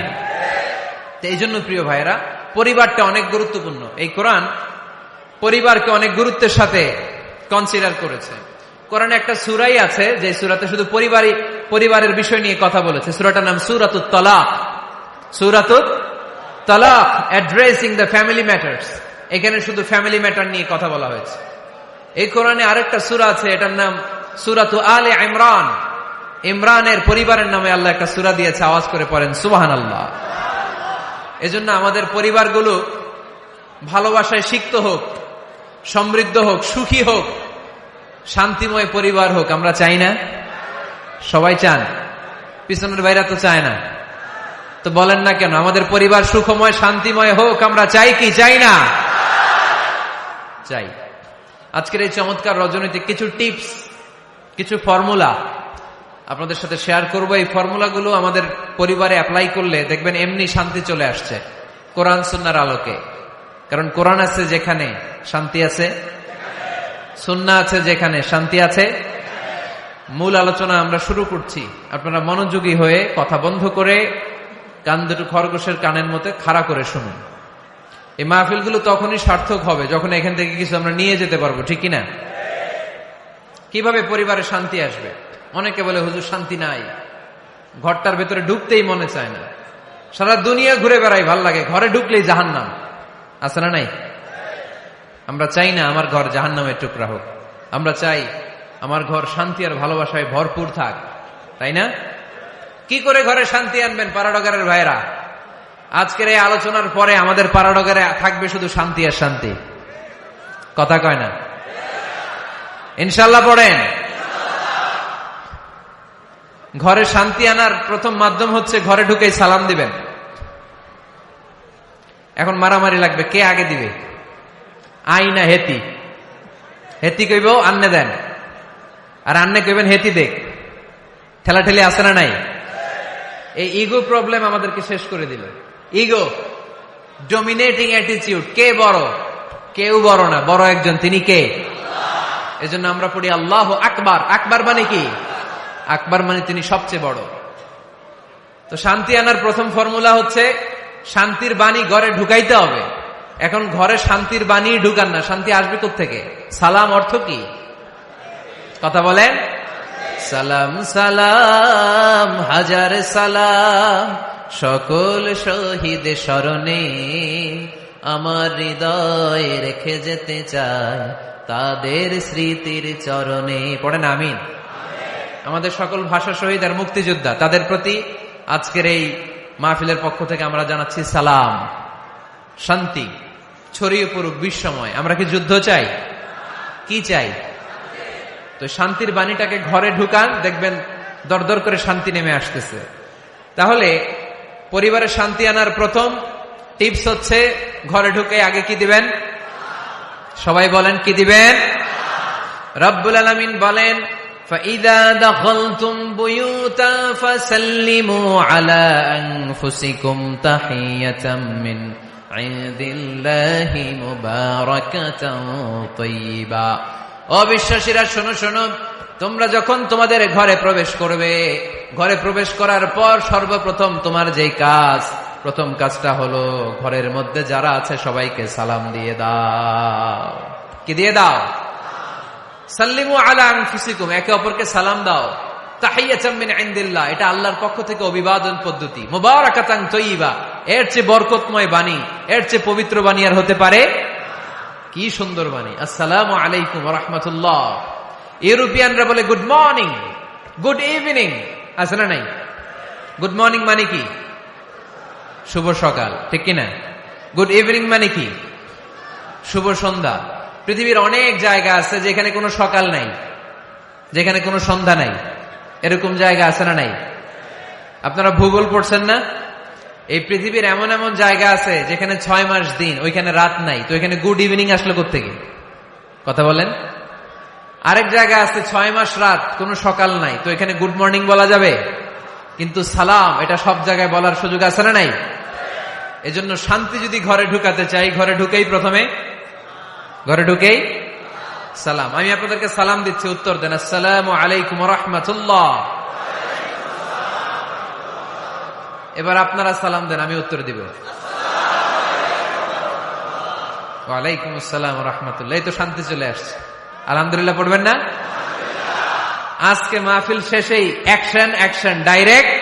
এই জন্য প্রিয় ভাইরা, পরিবারটা অনেক গুরুত্বপূর্ণ। এই কোরআন পরিবারকে অনেক গুরুত্বের সাথে কনসিডার করেছে। কোরআনে একটা সূরাই আছে যে সূরাতে শুধু পরিবারের বিষয় নিয়ে কথা বলেছে। সূরাটার নাম সূরাতুত তালাক। সূরাতুত তালাক, অ্যাড্রেসিং দ্য ফ্যামিলি ম্যাটার্স। এখানে শুধু ফ্যামিলি ম্যাটার নিয়ে কথা বলা হয়েছে। এই কোরআনে আরেকটা সূরা আছে, এটার নাম সূরাতু আলে ইমরান। ইমরানের পরিবারের নামে আল্লাহ একটা সূরা দিয়েছে। আওয়াজ করে পড়েন সুবহানাল্লাহ। এজন্য আমাদের পরিবারগুলো ভালোবাসায় সিক্ত হোক, সমৃদ্ধ হোক, সুখী হোক, শান্তিময় পরিবার হোক। আমরা চাই না? সবাই চান? পিছনের বাইরে তো চায় না। তো বলেন না কেন? আমাদের পরিবার সুখময় শান্তিময় হোক আমরা চাই কি চাই না? চাই। আজকের এই চমৎকার রজনীতে কিছু টিপস, কিছু ফর্মুলা আপনাদের সাথে শেয়ার করব। এই ফর্মুলাগুলো আমাদের পরিবারে অ্যাপ্লাই করলে দেখবেন এমনি শান্তি চলে আসছে কোরআন সুন্নাহর আলোকে। কারণ কোরআন আছে যেখানে শান্তি আছে, সুন্নাহ আছে যেখানে শান্তি আছে। মূল আলোচনা আমরা শুরু করছি। আপনারা মনোযোগী হয়ে কথা বন্ধ করে কান দুটো খরগোশের কানের মতো খাড়া করে শুনুন। এই মাহফিলগুলো তখনই সার্থক হবে যখন এখান থেকে কিছু আমরা নিয়ে যেতে পারবো, ঠিক কিনা? কিভাবে পরিবারে শান্তি আসবে? অনেকে বলে হুজুর শান্তি নাই, ঘরটার ভেতরে ঢুকতেই মনে চায় না, সারা দুনিয়া ঘুরে বেড়াই, ভাল লাগে, ঘরে ঢুকলেই জাহান্নাম। আছে না নাই? আমরা চাই না আমার ঘর জাহান্নামের টুকরা হোক। আমরা চাই আমার ঘর শান্তি আর ভালোবাসায় ভরপুর থাক, তাই না? কি করে ঘরে শান্তি আনবেন পাড়াডগারের ভাইরা? আজকের এই আলোচনার পরে আমাদের পাড়াডগারে থাকবে শুধু শান্তি আর শান্তি। কথা কয় না? ইনশাআল্লাহ পড়েন। ঘরে শান্তি আনার প্রথম মাধ্যম হচ্ছে ঘরে ঢুকেই সালাম দিবেন। এখন মারামারি লাগবে, কে আগে দিবে? আই না হেতি? হেতি কইব আন্নে দেন, আর আন্নে কইবেন হেতি দেখ। ঠেলাঠেলি আছে না নাই? এই ইগো প্রবলেম আমাদেরকে শেষ করে দিল। Ego, dominating attitude. কে বড়? কেউ বড় না, বড় একজন, তিনি কে? এজন্য আমরা পড়ি আল্লাহু আকবার। আকবার মানে কি? আকবার মানে তিনি সবচেয়ে বড়। তো শান্তি আনার প্রথম ফর্মুলা হচ্ছে শান্তির বাণী ঘরে ঢুকাইতে হবে। এখন ঘরে শান্তির বাণী ঢুকান না, শান্তি আসবে কোত্থেকে? সালাম অর্থ কি? কথা বলেন। সালাম সালাম হাজার সালাম সকল শহীদ স্মরণে, আমার হৃদয়ে রেখে যেতে চায় তাদের স্মৃতির চরণে। পড়েন আমিন। আমাদের সকল ভাষা শহীদ আর মুক্তিযোদ্ধা, তাদের প্রতি আজকের এই মাহফিলের পক্ষ থেকে আমরা জানাচ্ছি সালাম। শান্তি ছড়িয়ে পড়ুক বিশ্বময়। আমরা কি যুদ্ধ চাই? কি চাই? তো শান্তির বাণীটাকে ঘরে ঢুকান, দেখবেন দরদর করে শান্তি নেমে আসতেছে। তাহলে পরিবারে শান্তি আনার প্রথম টিপস হচ্ছে ঘরে ঢুকে আগে কি দিবেন? সবাই বলেন কি দিবেন? রব্বুল আলামিন বলেন, فَإِذَا دَخَلْتُمْ بُيُوتًا فَسَلِّمُوا عَلَى أَنفُسِكُمْ تَحِيَّةً مِّنْ عِندِ اللَّهِ مُبَارَكَةً طَيِّبَةً। অবিশ্বাসীরা শোনো শোনো, তোমরা যখন তোমাদের ঘরে প্রবেশ করবে, ঘরে প্রবেশ করার পর সর্বপ্রথম তোমার যেই কাজ, প্রথম কাজটা হলো ঘরের মধ্যে যারা আছে সবাইকে সালাম দিয়ে দাও। কি দিয়ে দাও? সাল্লিমু আলা আনফুসিকুম, একে অপরকে সালাম দাও। তাহিয়াতাম মিন ইনদিল্লাহ, এটা আল্লাহর পক্ষ থেকে অভিবাদন পদ্ধতি। মুবারাকাতান তাইয়্যিবা, এর চেয়ে বরকতময় বাণী, এর চেয়ে পবিত্র বাণী আর হতে পারে? কি সুন্দর বাণী! আসসালামু আলাইকুম ওয়া রাহমাতুল্লাহ। ইউরোপিয়ানরা বলে গুড মর্নিং, গুড ইভিনিং, আছে না নাই? গুড মর্নিং মানে কি? শুভ সকাল, ঠিক কিনা? গুড ইভিনিং মানে কি? শুভ সন্ধ্যা। পৃথিবীর অনেক জায়গা আছে যেখানে কোনো সকাল নাই, যেখানে কোনো সন্ধ্যা নাই। এরকম জায়গা আছে না নাই? আপনারা ভূগোল পড়ছেন না? এই পৃথিবীর এমন এমন জায়গা আছে যেখানে 6 মাস দিন, ওইখানে রাত নাই। তো এখানে গুড ইভিনিং আসলো কোত্থেকে? কথা বলেন। আরেক জায়গায় আছে 6 মাস রাত, কোনো সকাল নাই, তো এখানে গুড মর্নিং বলা যাবে? কিন্তু সালাম এটা সব জায়গায় বলার সুযোগ আছে না নাই? এজন্য শান্তি যদি ঘরে ঢুকাতে চাই, ঘরে ঢুকেই সালাম। আমি আপনাদেরকে সালাম দিচ্ছি, উত্তর দেন। আসসালামু আলাইকুম ওয়া রাহমাতুল্লাহ। এবার আপনারা সালাম দেন, আমি উত্তর দিব। ওয়া আলাইকুম আসসালাম ওয়া রাহমাতুল্লাহ। এই তো শান্তি চলে আসছে। আলহামদুলিল্লাহ পড়বেন না? আজকে মাহফিল শেষেই অ্যাকশন, ডাইরেক্ট।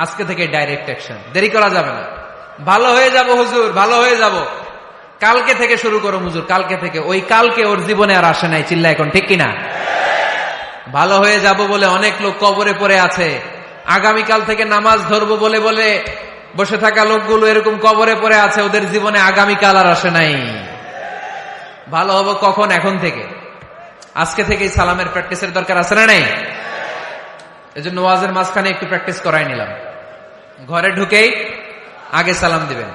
আজকে থেকে ডাইরেক্ট অ্যাকশন, দেরি করা যাবে না। ভালো হয়ে যাব হুজুর, ভালো হয়ে যাব, কালকে থেকে শুরু করো হুজুর, কালকে থেকে। ওই কালকে ওর জীবনে আর আসে নাই, চিল্লা এখন ঠিক কিনা? ভালো হয়ে যাব বলে অনেক লোক কবরে পড়ে আছে, আগামীকাল থেকে নামাজ ধরবো বলে বলে বসে থাকা লোকগুলো এরকম কবরে পড়ে আছে, ওদের জীবনে আগামীকাল আর আসে নাই। ভালো হবো কখন? এখন থেকে, আজকে থেকেই সালামের প্র্যাকটিসের দরকার আছে না নাই? এজন্য ওয়াজের মাঝখানে একটু প্র্যাকটিস করাই নিলাম। ঘরে ঢুকেই আগে সালাম দিবেন,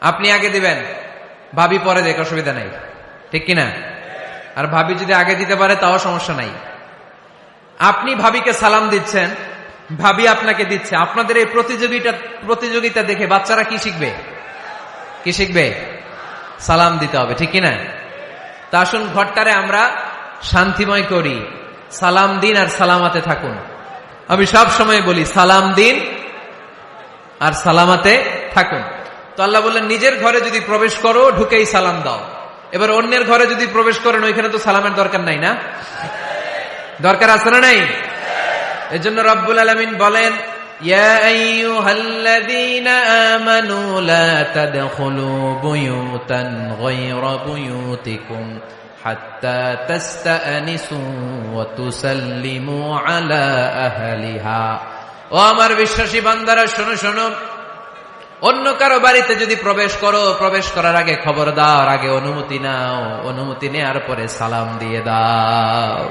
আপনি আগে দিবেন, ভাবি পরে দেখ, অসুবিধা নাই, ঠিক কিনা? আর ভাবি যদি আগে দিতে পারে তাও সমস্যা নাই। আপনি ভাবিকে সালাম দিচ্ছেন, ভাবি আপনাকে দিচ্ছে। আপনাদের এই প্রতিযোগিতা দেখে বাচ্চারা কি শিখবে? সালাম দিতে হবে, ঠিক কিনা? তা আসুন ঘরটারে আমরা শান্তিময় করি, সালাম দিন আর সালামাতে থাকুন। আমি সব সময় বলি সালাম দিন আর সালামাতে থাকুন। তো আল্লাহ বললেন নিজের ঘরে যদি প্রবেশ করো ঢুকেই সালাম দাও। এবার অন্যের ঘরে যদি প্রবেশ করেন ওইখানে তো সালামের দরকার নাই, না? দরকার আছে না নাই? এজন্য রব্বুল আলামিন বলেন, ইয়া আইয়ুহাল্লাযীনা আমানু লা তাদখুলু বুয়ুতান গায়রা বুয়ুতিকুম হাত্তা তাস্তানিসু ওয়া তুসাল্লিমু আলা আহলিহা। ও আমার বিশ্বাসী বান্দারা, শোনো শোনো, অন্য কারো বাড়িতে যদি প্রবেশ করো, প্রবেশ করার আগে খবরদার আগে অনুমতি নাও, অনুমতি নেওয়ার পরে সালাম দিয়ে দাও।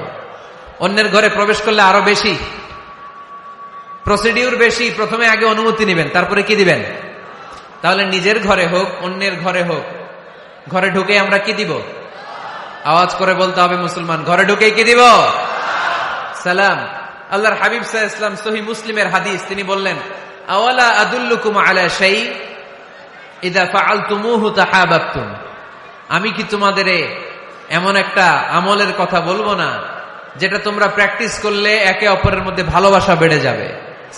অন্যের ঘরে প্রবেশ করলে আরো বেশি প্রসিডিউর বেশি, প্রথমে আগে অনুমতি নেবেন, তারপরে কি দিবেন? তাহলে নিজের ঘরে হোক অন্যের ঘরে হোক, ঘরে ঢুকে আমরা কি দিব? আওয়াজ করে বলতে হবে মুসলমান, ঘরে ঢুকে কি দিব? সালাম। আল্লাহর হাবিব সাল্লাল্লাহু আলাইহি ওয়াসাল্লাম সহিহ মুসলিমের হাদিস, তিনি বললেন, আওয়ালা আদুল্লুকুম আলা শাই ইযা ফাআলতুমুহু তাহাবাবতুম। আমি কি তোমাদের এমন একটা আমলের কথা বলবো না যেটা তোমরা প্র্যাকটিস করলে একে অপরের মধ্যে ভালোবাসা বেড়ে যাবে?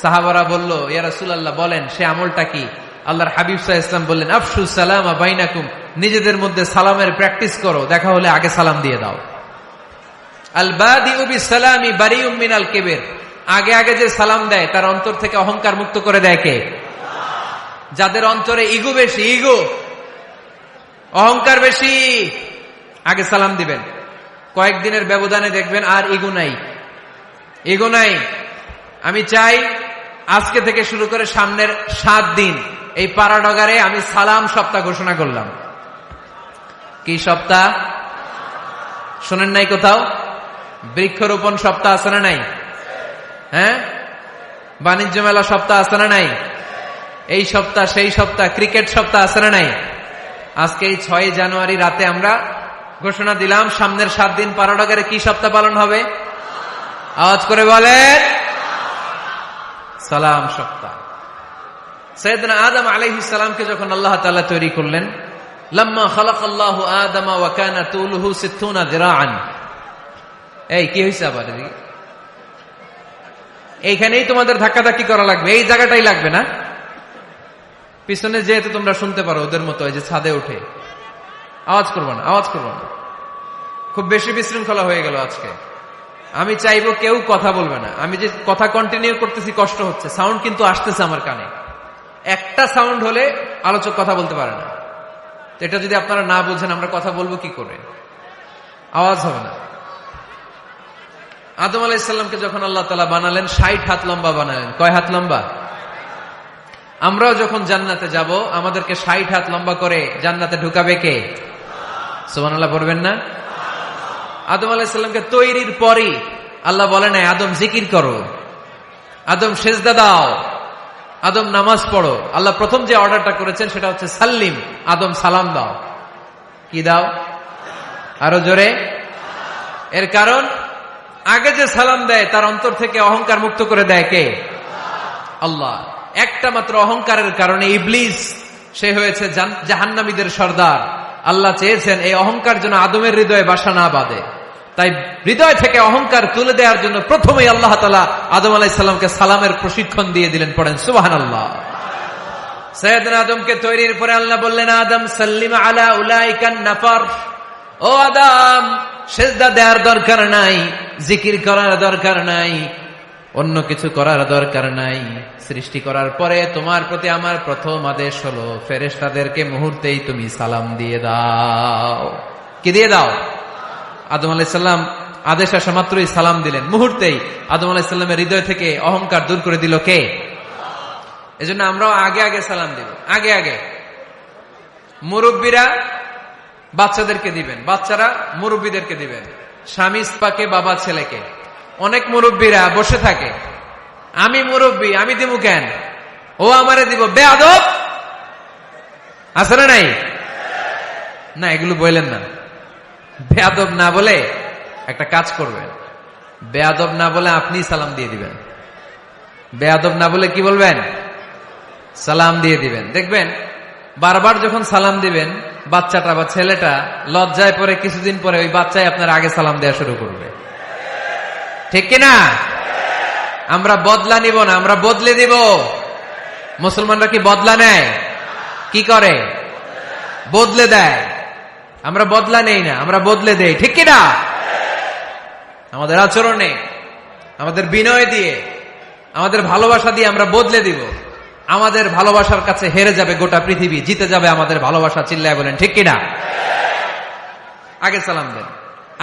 সাহাবারা বলল, ইয়া রাসূলুল্লাহ বলেন, সে আমলটা কি? আল্লাহর হাবিব সাল্লাল্লাহু আলাইহি ওয়াসাল্লাম বললেন, আফশুস সালামা বাইনাকুম, নিজেদের মধ্যে সালামের প্র্যাকটিস করো, দেখা হলে আগে সালাম দিয়ে দাও। আল বাদিউ বিসসালামি বারিউম মিনাল কিবর, আগে আগে যে সালাম দেয় তার অন্তর থেকে অহংকার মুক্ত করে দেয় কে? যাদের অন্তরে ইগো বেশি, অহংকার বেশি, আগে সালাম দিবেন। কয়েকদিনের ব্যবধানে দেখবেন আর ইগো নাই। আমি চাই আজকে থেকে শুরু করে সামনের 7 দিন এই পাড়াডগারে আমি সালাম সপ্তাহ ঘোষণা করলাম। কি সপ্তাহ? শোনেন নাই কোথাও? বৃক্ষরোপণ সপ্তাহ আছে না নাই? হ্যাঁ, বাণিজ্য মেলা সপ্তাহ আছে না নাই? এই সপ্তাহ সেই সপ্তাহ, ক্রিকেট সপ্তাহ আছে না নাই? আজকে এই 6 জানুয়ারি রাতে আমরা ঘোষণা দিলাম সামনের 7 দিন পাড়াডগারে কি সপ্তাহ পালন হবে? আওয়াজ করে বলেন, সালাম সপ্তাহ। সাইয়েদনা আদম আলাইহিস সালামকে যখন আল্লাহ তাআলা তৈরি করলেন, লাম্মা খালাকাল্লাহু আদামা ওয়া কানা তুলুহু 60 যিরাআন। এই কি হইছে আবার এদিকে? এইখানেই তোমাদের ধাক্কাধাক্কি করা লাগবে, এই জায়গাটাই লাগবে না? পিছনে যেহেতু তোমরা শুনতে পারো ওদের মতো, এই যে ছাদে উঠে আওয়াজ করবো না। খুব বেশি বিশৃঙ্খলা হয়ে গেল আজকে। আমি চাইবো কেউ কথা বলবে না। আমি যে কথা কন্টিনিউ করতেছি কষ্ট হচ্ছে, সাউন্ড কিন্তু আসতেছে আমার কানে। একটা সাউন্ড হলে আলোচক কথা বলতে পারে না। এটা যদি আপনারা না বুঝেন আমরা কথা বলবো কি করে? আওয়াজ হবে না। আদম আলাইহিস সালামকে যখন আল্লাহ তাআলা বানালেন 60 হাত লম্বা বানালেন। কয় হাত লম্বা? আমরাও যখন জান্নাতে যাব আমাদেরকে 60 হাত লম্বা করে জান্নাতে ঢুকাবে কে? সুবহানাল্লাহ পড়বেন না? আদম আলাইহিস সালামকে তৈরির পরই আল্লাহ বলে নাই আদম জিকির করো, আদম সেজদা দাও, আদম নামাজ পড়ো। আল্লাহ প্রথম যে অর্ডারটা করেছেন সেটা হচ্ছে সাল্লিম, আদম সালাম দাও। কি দাও? আরো জোরে। এর কারণ আগে যে সালাম দেয় তার অন্তর থেকে অহংকার মুক্ত করে দেয় কে? আল্লাহ। একটা মাত্র অহংকারের কারণে ইবলিস সে হয়েছে জাহান্নামীদের সর্দার। আল্লাহ চেয়েছেন এই অহংকার যেন আদমের হৃদয়ে বাসা না বাঁধে, তাই হৃদয় থেকে অহংকার তুলে দেওয়ার জন্য প্রথমেই আল্লাহ তাআলা আদম আলাইহিস সালামকে সালামের প্রশিক্ষণ দিয়ে দিলেন। পড়েন সুবহানাল্লাহ। সাইয়েদনা আদমকে তৈরির পরে আল্লাহ বললেন, আদম সাল্লিম আলা উলাইকান নাফার, ও আদম সিজদা দেওয়ার দরকার নাই, জিকির করার দরকার নাই, অন্য কিছু করার দরকার নাই। সৃষ্টি করার পরে তোমার প্রতি আমার প্রথম আদেশ হলো ফেরেশতাদেরকে মুহূর্তেই তুমি সালাম দিয়ে দাও। কি দিয়ে দাও? আদম আলাইহিস সালাম আদেশ আসা মাত্রই সালাম দিলেন, মুহূর্তেই আদম আলাইহিস সালামের হৃদয় থেকে অহংকার দূর করে দিল কে? এজন্য আমরাও আগে আগে সালাম দিব। আগে আগে মুরব্বীরা বাচ্চাদেরকে দিবেন, বাচ্চারা মুরব্বীদেরকে দিবেন, স্বামী স্ত্রীকে, বাবা ছেলেকে। অনেক মুরব্বীরা বসে থাকে, আমি মুরব্বী আমি দিব কেন, ও আমারে দিব, বেয়াদব আছে না নাই? না, এগুলো বললেন না। বেয়াদব না বলে একটা কাজ করবেন, বেয়াদব না বলে আপনি সালাম দিয়ে দিবেন। বেয়াদব না বলে কি বলবেন? সালাম দিয়ে দিবেন। দেখবেন বারবার যখন সালাম দিবেন বাচ্চাটা বা ছেলেটা লজ্জায় পরে কিছুদিন পরে ওই বাচ্চাই আপনার আগে সালাম দেওয়া শুরু করবে। ঠিক কিনা? আমরা বদলা নিব না, আমরা বদলে দিব। মুসলমানরা কি বদলা নেয়? কি করে? বদলে দেয়। আমরা বদলা নেই না, আমরা বদলে দেই। ঠিক কিনা? আমাদের আচরণে, আমাদের বিনয় দিয়ে, আমাদের ভালোবাসা দিয়ে আমরা বদলে দিব। আমাদের ভালোবাসার কাছে হেরে যাবে গোটা পৃথিবী, জিতে যাবে আমাদের ভালোবাসা। চিল্লায় বলেন ঠিক কিনা? আগে সালাম দেন,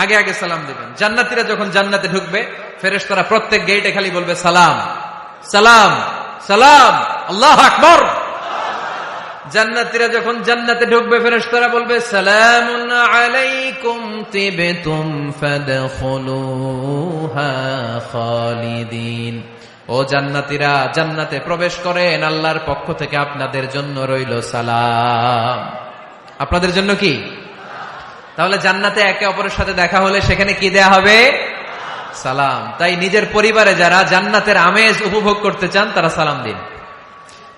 আগে আগে সালাম দিবেন। জান্নাতীরা যখন জান্নাতে ঢুকবে ফেরেশতারা প্রত্যেক গেটে খালি বলবে সালাম সালাম সালাম, আল্লাহু আকবার। জান্নাতীরা যখন জান্নাতে ঢুকবে ফেরেশতারা বলবে সালামুন আলাইকুম তিবতুম ফাদখুলুহা খালিদিন। ও জান্নাতীরা জান্নাতে প্রবেশ করেন, আল্লাহর পক্ষ থেকে আপনাদের জন্য রইল সালাম। আপনাদের জন্য কি? তাহলে জান্নাতে একে অপরের সাথে দেখা হলে সেখানে কি দেয়া হবে? সালাম। তাই নিজের পরিবারে যারা জান্নাতের আমেজ উপভোগ করতে চান তারা সালাম দিন।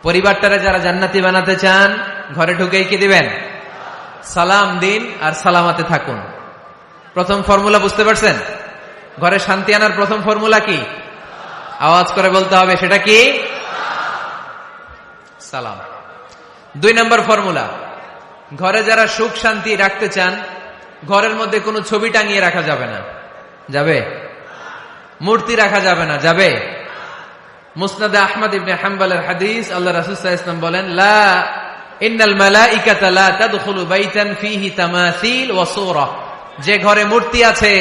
পরিবারটারে যারা জান্নাতি বানাতে চান ঘরে ঢুকেই কি দিবেন? সালাম দিন আর সালামাতে থাকুন। প্রথম ফর্মুলা বুঝতে পারছেন? ঘরে শান্তি আনার প্রথম ফর্মুলা কি? আওয়াজ করে বলতে হবে, সেটা কি? সালাম। 2 নম্বর ফর্মুলা, ঘরে যারা সুখ শান্তি রাখতে চান ঘরের মধ্যে কোনো ছবি টাঙিয়ে রাখা যাবে না। যাবে? মূর্তি রাখা যাবে না। যাবে? মুসনাদে আহমদ ইবনে হাম্বলের হাদিস, আল্লাহ রাসূল সাল্লাল্লাহু আলাইহি ওয়াসাল্লাম বলেন, লা ইন্নাল মালাইকাতা লা তাদখুলু বাইতান ফীহি তামাসিল ওয়া সূরা। যে ঘরে মূর্তি আছে,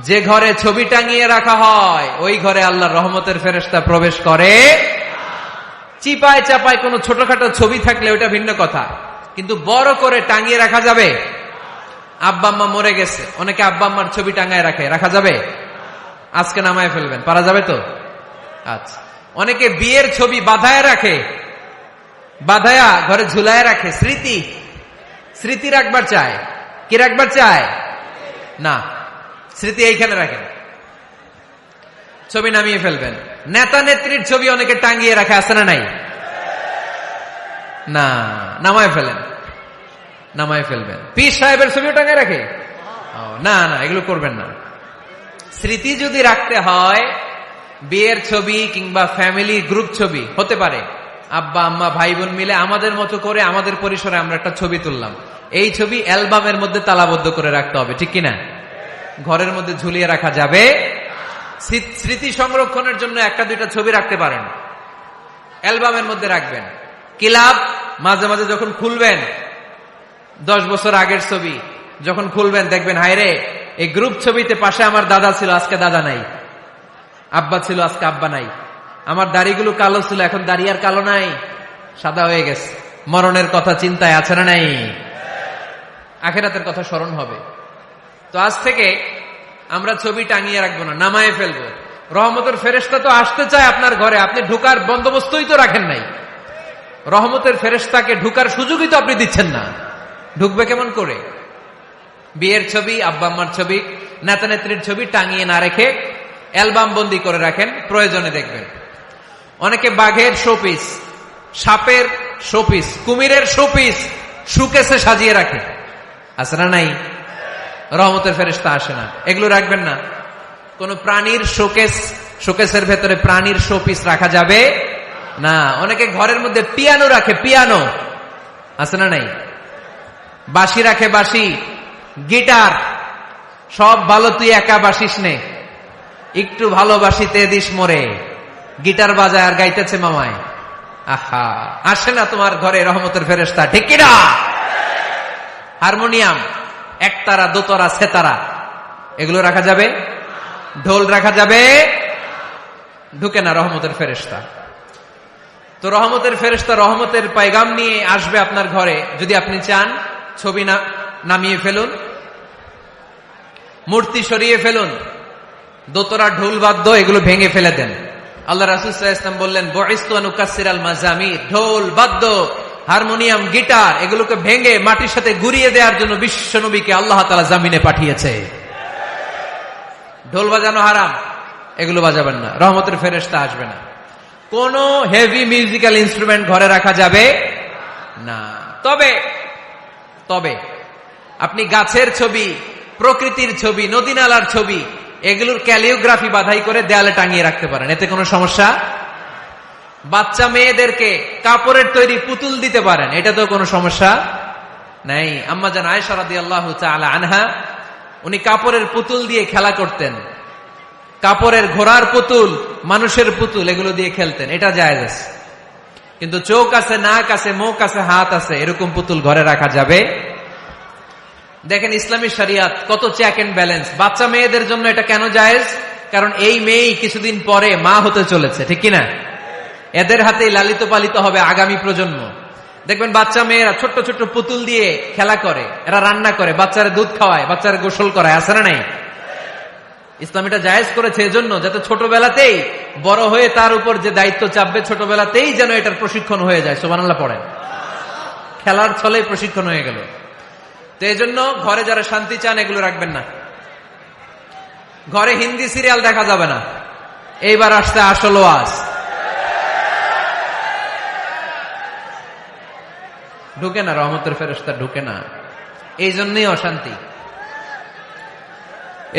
যে ঘরে ছবি টাঙিয়ে রাখা হয়, ওই ঘরে আল্লাহর রহমতের ফেরেশতা প্রবেশ করে। চিপায় চাপায় কোনো ছোটখাটো ছবি থাকলে ওটা ভিন্ন কথা, কিন্তু বড় করে টাঙিয়ে রাখা যাবে? আব্বা আম্মা মরে গেছে, অনেকে আব্বা আম্মার ছবি টাঙায় রাখে, রাখা যাবে? আজকে নামায় ফেলবেন, পারা যাবে তো? আচ্ছা। অনেকে বিয়ের ছবি বাঁধায় রাখে, বাঁধায়া ঘরে ঝুলায় রাখে, স্মৃতি স্মৃতি রাখবার চায়। কি রাখবার চায়? না, স্মৃতি এইখানে রাখেন, ছবি নামিয়ে ফেলবেন। নেতা নেত্রীর ছবি অনেকে টাঙ্গিয়ে রাখে, আছে না নাই? না, নামায় ফেলেন, নামায় ফেলবেন। পীর সাহেবের ছবিও টাঙ্গায় রাখে? না না, এগুলো করবেন না। স্মৃতি যদি রাখতে হয়, বিয়ের ছবি কিংবা ফ্যামিলি গ্রুপ ছবি হতে পারে, আব্বা আম্মা ভাই বোন মিলে আমাদের মতো করে আমাদের পরিসরে আমরা একটা ছবি তুললাম, এই ছবি অ্যালবামের মধ্যে তালাবদ্ধ করে রাখতে হবে। ঠিক কিনা? ঘরের মধ্যে ঝুলিয়ে রাখা যাবে? স্মৃতি সংরক্ষণের জন্য 1-2টা ছবি রাখতে পারেন, অ্যালবামের মধ্যে রাখবেন। ক্লাব মাঝে মাঝে যখন খুলবেন, 10 বছর আগের ছবি যখন খুলবেন দেখবেন, হায় রে, এই গ্রুপ ছবিতে পাশে আমার দাদা ছিল, আজকে দাদা নাই, আব্বা ছিল, আজকে আব্বা নাই, আমার দাড়িগুলো কালো ছিল, এখন দাড়ি আর কালো নাই, সাদা হয়ে গেছে। মরণের কথা চিন্তায় আছে না নাই? আখিরাতের কথা স্মরণ হবে। তো আজ থেকে আমরা ছবি টাঙিয়ে রাখবো না, নামায়ে ফেলবো। রহমতের ফেরেশতা তো আসতে চায় আপনার ঘরে, আপনি ঢুকার বন্দোবস্তই তো রাখেন নাই। রহমতের ফেরেশতাকে ঢুকার সুযোগই তো আপনি দিচ্ছেন না, ঢুকবে কেমন করে? বিয়ের ছবি, আব্বা আম্মার ছবি নেতা নেত্রীর ছবি টাঙিয়ে না রেখে অ্যালবাম বন্দি করে রাখেন, প্রয়োজনে দেখবেন। অনেকে বাঘের শোপিস, সাপের শোপিস, কুমিরের শোপিস সুকেসে সাজিয়ে রাখে, আছে না নাই? রহমতের ফেরেশতা আসে না, এগুলো রাখবেন না। কোন প্রাণীর শোকেসের ভেতরে প্রাণীর শোপিস রাখা যাবে না। অনেকে ঘরের মধ্যে পিয়ানো রাখে, পিয়ানো, আছে না নাই? বাঁশি রাখে, বাঁশি, গিটার, সব ভালো, তুই একা বাসিস নে, একটু ভালোবাসিতে দিস মোরে, গিটার বাজায় আর গাইতেছে মামায়। আহা, আসে না তোমার ঘরে রহমতের ফেরেশতা, ঠিক কিনা? হারমোনিয়াম, একতারা, দোতারা, সেতারা, এগুলো রাখা যাবে? ঢোল রাখা যাবে? ঢুকে না রহমতের ফেরেশতা। তো রহমতের ফেরেশতা রহমতের পায়গাম নিয়ে আসবে আপনার ঘরে। যদি আপনি চান, ছবি নামিয়ে ফেলুন, মূর্তি সরিয়ে ফেলুন, দোতরা, ঢোল বাদ্য এগুলো ভেঙে ফেলে দেন। আল্লাহ রাসূল সাল্লাল্লাহু আলাইহি ওয়াসাল্লাম বললেন, বুইসতু আন উকাসসিরাল মাযামির, ঢোল বাদ্য, হারমোনিয়াম, গিটার এগুলোকে ভেঙে মাটির সাথে গুঁড়িয়ে দেওয়ার জন্য বিশ্ব নবীকে আল্লাহ তাআলা জামিনে পাঠিয়েছে। ঢোল বাজানো হারাম, এগুলো বাজাবেন না, রহমতের ফেরেশতা আসবে না। কোন হেভি মিউজিক্যাল ইনস্ট্রুমেন্ট ঘরে রাখা যাবে না। তবে আপনি গাছের ছবি, প্রকৃতির ছবি, নদী নালার ছবি, এগুলোর ক্যালিওগ্রাফি বাধাই করে দেয়ালে টাঙিয়ে রাখতে পারেন, এতে কোনো সমস্যা। বাচ্চা মেয়েদেরকে কাপড়ের তৈরি পুতুল দিতে পারেন, এটা তো কোনো সমস্যা নাই। আম্মা জান আয়েশা রাদিয়াল্লাহু তাআলা আনহা, উনি কাপড়ের পুতুল দিয়ে খেলা করতেন, কাপড়ের ঘোড়ার পুতুল, মানুষের পুতুল, এগুলো দিয়ে খেলতেন, এটা জায়েজ আছে। কিন্তু চোখ আছে, নাক আছে, মুখ আছে, হাত আছে, এরকম পুতুল ঘরে রাখা যাবে? দেখেন ইসলামী শরিয়াত কত চেক এন্ড ব্যালেন্স। বাচ্চা মেয়েদের জন্য এটা কেন জায়েজ? কারণ এই মেয়েই কিছুদিন পরে মা হতে চলেছে, ঠিক কিনা? এদের হাতেই লালিত পালিত হবে আগামী প্রজন্ম। দেখবেন বাচ্চা মেয়েরা ছোট্ট ছোট্ট পুতুল দিয়ে খেলা করে, এরা রান্না করে, বাচ্চারা দুধ খাওয়ায়, বাচ্চারা গোসল করায়, আছে না নাই? ইসলাম এটা জায়েজ করেছে এজন্য, যাতে ছোটবেলাতেই বড় হয়ে তার উপর যে দায়িত্ব চাপবে, ছোটবেলাতেই যেন এটার প্রশিক্ষণ হয়ে যায়। সুবহানাল্লাহ পড়েন। খেলার ছলে প্রশিক্ষণ হয়ে গেল। তো এই জন্য ঘরে যারা শান্তি চান, এগুলো রাখবেন না। ঘরে হিন্দি সিরিয়াল দেখা যাবে না। এইবার আসছে আসল ওয়াজ। ঢুকে না, রহমতের ফেরেশতা ঢুকে না। এই জন্যই অশান্তি,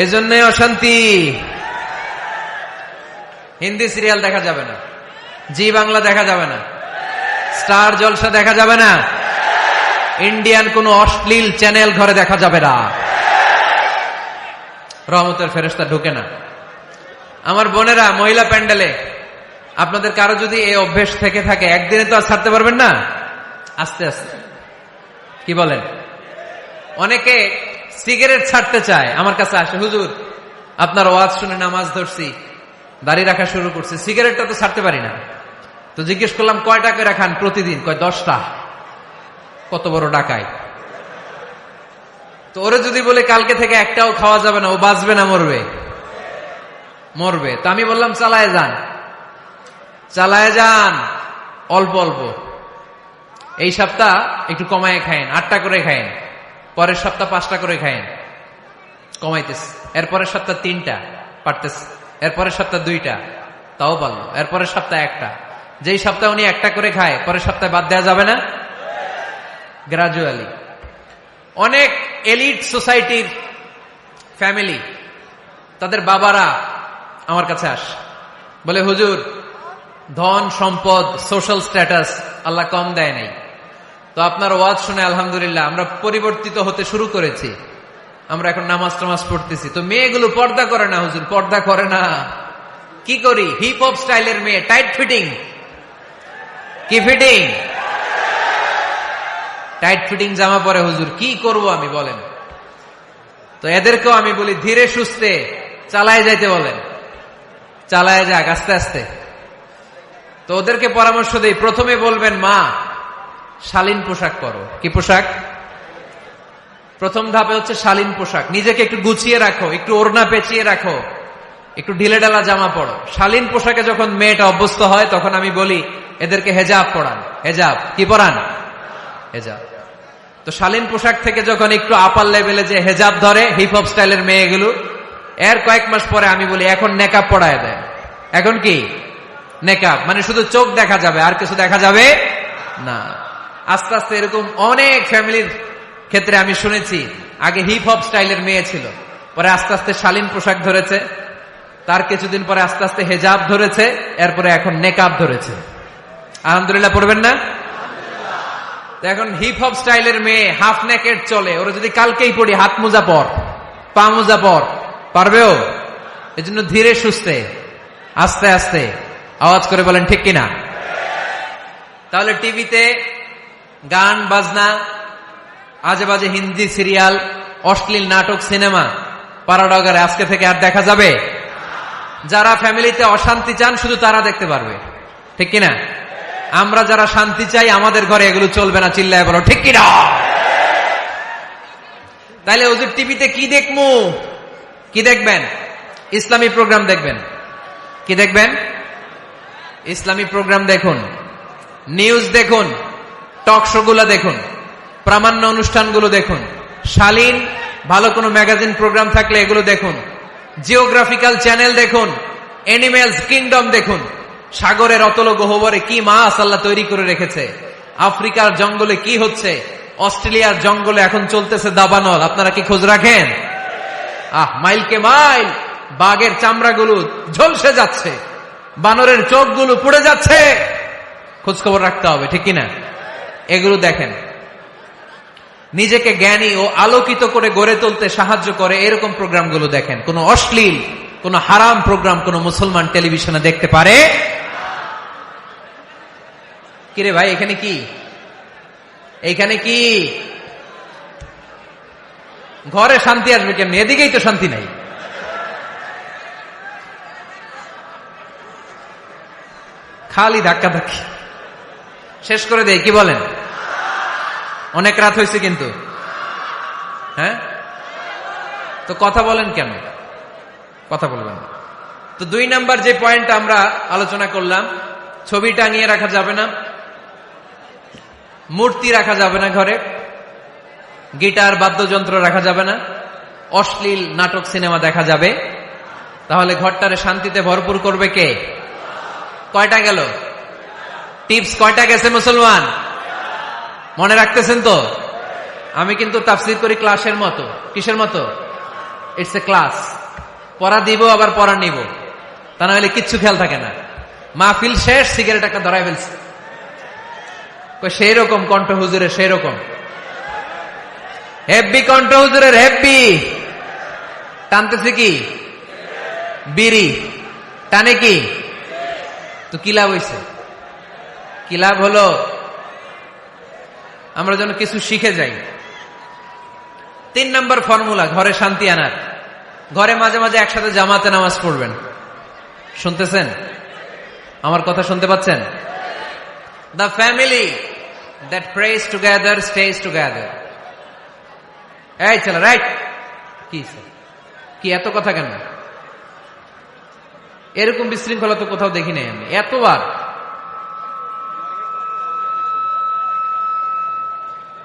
এজন্যই অশান্তি। হিন্দি সিরিয়াল দেখা যাবে না, জি বাংলা দেখা যাবে না, স্টার জলসা দেখা যাবে না, ইন্ডিয়ান কোন অশ্লীল চ্যানেল ঘরে দেখা যাবে না। রহমতের ফেরেশতা ঢুকে না। আমার বোনেরা, মহিলা প্যান্ডেলে আপনাদের কারো যদি এই অভ্যেস থেকে থাকে, একদিনে তো আর ছাড়তে পারবেন না, আস্তে আস্তে, কি বলেন? অনেকে সিগারেট ছাড়তে চায়, আমার কাছে আসে, হুজুর আপনার ওয়াজ শুনে নামাজ ধরছি, দাড়ি রাখা শুরু করছে, সিগারেটটা তো ছাড়তে পারি না। তো জিজ্ঞেস করলাম, কয়টা করে খান প্রতিদিন? কয় 10টা। কত বড় ডাকাই! তো ওরে যদি বলে কালকে থেকে একটাও খাওয়া যাবে না, ও বাঁচবে না মরবে? মরবে। তো আমি বললাম, চালায় যান, চালায় যান, অল্প অল্প। এই সপ্তাহ একটু কমায় খায়েন, 8টা করে খায়েন, পরের সপ্তাহ 5টা করে খায়েন, কমাইতেছে। এরপরের সপ্তাহ 3টা, পারতেছে। এরপরের সপ্তাহ 2টা, তাও পারলো। এরপরের সপ্তাহ 1টা। যেই সপ্তাহ উনি 1টা করে খায়, পরের সপ্তাহে বাদ দেওয়া যাবে না? গ্রাজুয়ালি। অনেক এলিট সোসাইটির ফ্যামিলি, তাদের বাবারা আমার কাছে আসে, বলে হুজুর ধন সম্পদ, সোশ্যাল স্ট্যাটাস আল্লাহ কম দেয় নাই, তো আপনার ওয়াজ শুনে আলহামদুলিল্লাহ আমরা পরিবর্তিত হতে শুরু করেছি, আমরা এখন নামাজ টামাজ পড়তেছি। তো মেয়েগুলো পর্দা করে না হুজুর, পর্দা করে না। কি করি? হিপ হপ স্টাইলের মেয়ে, টাইট ফিটিং। কি ফিটিং? টাইট ফিটিং জামা পরে হুজুর, কি করব আমি বলেন? তো এদেরকেও আমি বলি ধীরে সুস্থে চালায় যাইতে বলেন, চালায় যাক আস্তে আস্তে। তো ওদেরকে পরামর্শ দেই, প্রথমে বলবেন মা শালীন পোশাক পরো। কি পোশাক? প্রথম ধাপে হচ্ছে শালীন পোশাক। নিজেকে একটু গুছিয়ে রাখো, একটু ওড়না পেঁচিয়ে রাখো, একটু ঢিলে ঢালা জামা পড়ো। শালীন পোশাকে যখন মেয়েটা অভ্যস্ত হয়, তখন আমি বলি এদেরকে হেজাব পড়ান। হেজাব কি পড়ান? হেজাব। তো শালীন পোশাক থেকে যখন একটু আপার লেভেলে যে হেজাব ধরে, হিপ হপ স্টাইলের মেয়েগুলো, এর কয়েক মাস পরে আমি বলি এখন নেকাব পড়ায় দেয়। এখন কি নেকাব, মানে শুধু চোখ দেখা যাবে আর কিছু দেখা যাবে না। আস্তে আস্তে এরকম অনেক ফ্যামিলির ক্ষেত্রে আমি শুনেছি, আগে হিপ হপ স্টাইলের মেয়ে ছিল, পরে আস্তে আস্তে শালীন পোশাক ধরেছে, তার কিছুদিন পরে আস্তে আস্তে হেজাব ধরেছে, এরপরে এখন নেকাব ধরেছে। আলহামদুলিল্লাহ পড়বেন না? এখন হিপ হপ স্টাইলের মেয়ে হাফ নেকেড চলে, ওরা যদি কালকেই পড়ি হাত মোজা পর, পা মোজা পর, পারবেও? এজন্য ধীরে সুস্থে আস্তে আস্তে, আওয়াজ করে বলেন ঠিক কিনা? তাহলে টিভিতে গান বাজনা, আজে বাজে হিন্দি সিরিয়াল, অশ্লীল নাটক, সিনেমা পাড়াডগারে আজকে থেকে আর দেখা যাবে? যারা ফ্যামিলিতে অশান্তি চান শুধু তারা দেখতে পারবে, ঠিক কিনা? আমরা যারা শান্তি চাই আমাদের ঘরে এগুলো চলবে না, চিল্লায় বলো ঠিক কিনা? তাইলে ওদের টিভিতে কি দেখবো? কি দেখবেন? ইসলামী প্রোগ্রাম দেখবেন। কি দেখবেন? ইসলামী প্রোগ্রাম দেখুন, নিউজ দেখুন, টক শো গুলা দেখুন, প্রামাণ্য অনুষ্ঠানগুলো দেখুন, শালীন ভালো কোনো ম্যাগাজিন প্রোগ্রাম থাকলে এগুলো দেখুন, জিওগ্রাফিক্যাল চ্যানেল দেখুন, অ্যানিমেলস কিংডম দেখুন, সাগরের অতল গহ্বরে কি মাছ আল্লাহ তৈরি করে রেখেছে, আফ্রিকার জঙ্গলে কি হচ্ছে, অস্ট্রেলিয়ার জঙ্গলে এখন চলতেছে দাবানল, আপনারা কি খোঁজ রাখেন? মাইলকে মাইল বাঘের চামড়াগুলো ঝলসে যাচ্ছে, বানরের চোখগুলো পুড়ে যাচ্ছে, খোঁজ খবর রাখতে হবে, ঠিক কিনা? এগুলো দেখেন। নিজেকে জ্ঞানী ও আলোকিত করে গড়ে তুলতে সাহায্য করে এরকম প্রোগ্রামগুলো দেখেন। কোন অশ্লীল, কোন হারাম প্রোগ্রাম কোন মুসলমান টেলিভিশনে দেখতে পারে? কিরে ভাই, এখানে কি? এইখানে কি? ঘরে শান্তি আসবে কেমনি? এদিকেই তো শান্তি নাই। খালি ধাক্কা ধাক্কি, শেষ করে দেয়। কি বলেন? অনেক রাত হয়েছে কিন্তু, হ্যাঁ? তো কথা বলেন কেন? কথা বলবেন না। তো 2 নাম্বার যে পয়েন্ট আমরা আলোচনা করলাম, ছবি টাঙিয়ে রাখা যাবে না, মূর্তি রাখা যাবে না ঘরে, গিটার বাদ্যযন্ত্র রাখা যাবে না, অশ্লীল নাটক সিনেমা দেখা যাবে। তাহলে ঘরটারে শান্তিতে ভরপুর করবে কে? কয়টা গেল? টিপস কয়টা গেছে মুসলমান? মনে রাখতেছেন তো? আমি কিন্তু তাফসীর করি ক্লাসের মতো। কিসের মতো? It's a class. পড়া দিব আবার পড়া নিব, তা না হলে কিচ্ছু খেয়াল থাকে না। মাহফিল শেষ, সিগারেট একটা ধরাই ফেলছে। সেই রকম কণ্ঠ হুজুরের, সেই রকম হেব্বি কণ্ঠ হুজুরের, হেব্বি। টানতেছে কি? বিড়ি। টানে কি? তো কি লাভ হইছে? কি লাভ হলো? আমরা যেন কিছু শিখে যাই। 3 নাম্বার ফর্মুলা ঘরে শান্তি আনার, ঘরে মাঝে মাঝে একসাথে জামাতে নামাজ পড়বেন। শুনতেছেন? আমার কথা শুনতে পাচ্ছেন? The family that prays together stays together. এই চলো, রাইট? কি এত কথা কেন? এরকম বিশৃঙ্খলা তো কোথাও দেখি নাই আমি এতবার।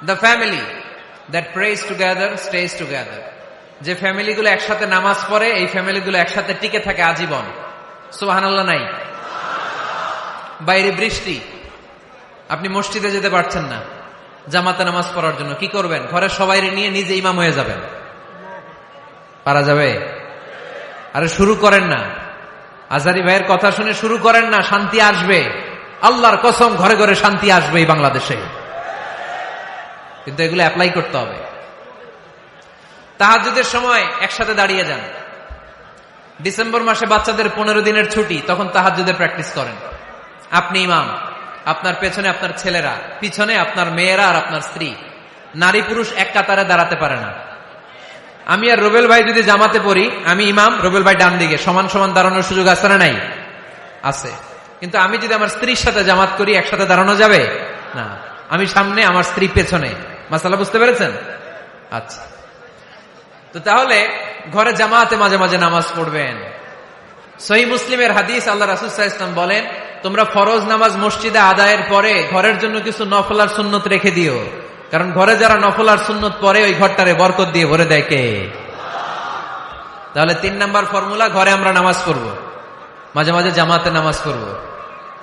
The family that prays together stays together. যে ফ্যামিলিগুলো একসাথে নামাজ পড়ে, এই ফ্যামিলিগুলো একসাথে টিকে থাকে আজীবন। সুবহানাল্লাহ নাই? বাইরে বৃষ্টি, আপনি মসজিদে যেতে পারছেন না জামাতে নামাজ পড়ার জন্য, কি করবেন? ঘরের সবাই নিয়ে নিজে ইমাম হয়ে যাবেন। পারা যাবে? আরে শুরু করেন না, আজারি ভাইয়ের কথা শুনে শুরু করেন না, শান্তি আসবে। আল্লাহর কসম, ঘরে ঘরে শান্তি আসবে এই বাংলাদেশে, কিন্তু এগুলো অ্যাপ্লাই করতে হবে। তাহাজ্জুদের সময় একসাথে দাঁড়িয়ে যান। ডিসেম্বর মাসে বাচ্চাদের 15 দিনের ছুটি, তখন তাহাজ্জুদের প্র্যাকটিস করেন। আপনি ইমাম, আপনার পেছনে আপনার ছেলেরা, পিছনে আপনার মেয়েরা আর আপনার স্ত্রী। নারী পুরুষ এক কাতারে দাঁড়াতে পারে না। আমি আর রুবেল ভাই যদি জামাতে পড়ি, আমি ইমাম, রুবেল ভাই ডান দিকে, সমান সমান দাঁড়ানোর সুযোগ আছে না নাই? আছে। কিন্তু আমি যদি আমার স্ত্রীর সাথে জামাত করি, একসাথে দাঁড়ানো যাবে না। আমি সামনে, আমার স্ত্রী পেছনে। মাসালা বুঝতে পেরেছেন? আচ্ছা, তো তাহলে ঘরে জামাতে মাঝে মাঝে নামাজ পড়বেন। সহিহ মুসলিমের হাদিস, আল্লাহ রাসূল সাল্লাল্লাহু আলাইহি ওয়াসাল্লাম বলেন, তোমরা ফরজ নামাজ মসজিদে আদায়ের পরে ঘরের জন্য কিছু নফল আর সুন্নত রেখে দিও, কারণ ঘরে যারা নফল আর সুন্নত পড়ে ওই ঘরটারে বরকত দিয়ে ভরে দেয় কে? তাহলে 3 নাম্বার ফর্মুলা, ঘরে আমরা নামাজ পড়বো, মাঝে মাঝে জামাতে নামাজ পড়বো।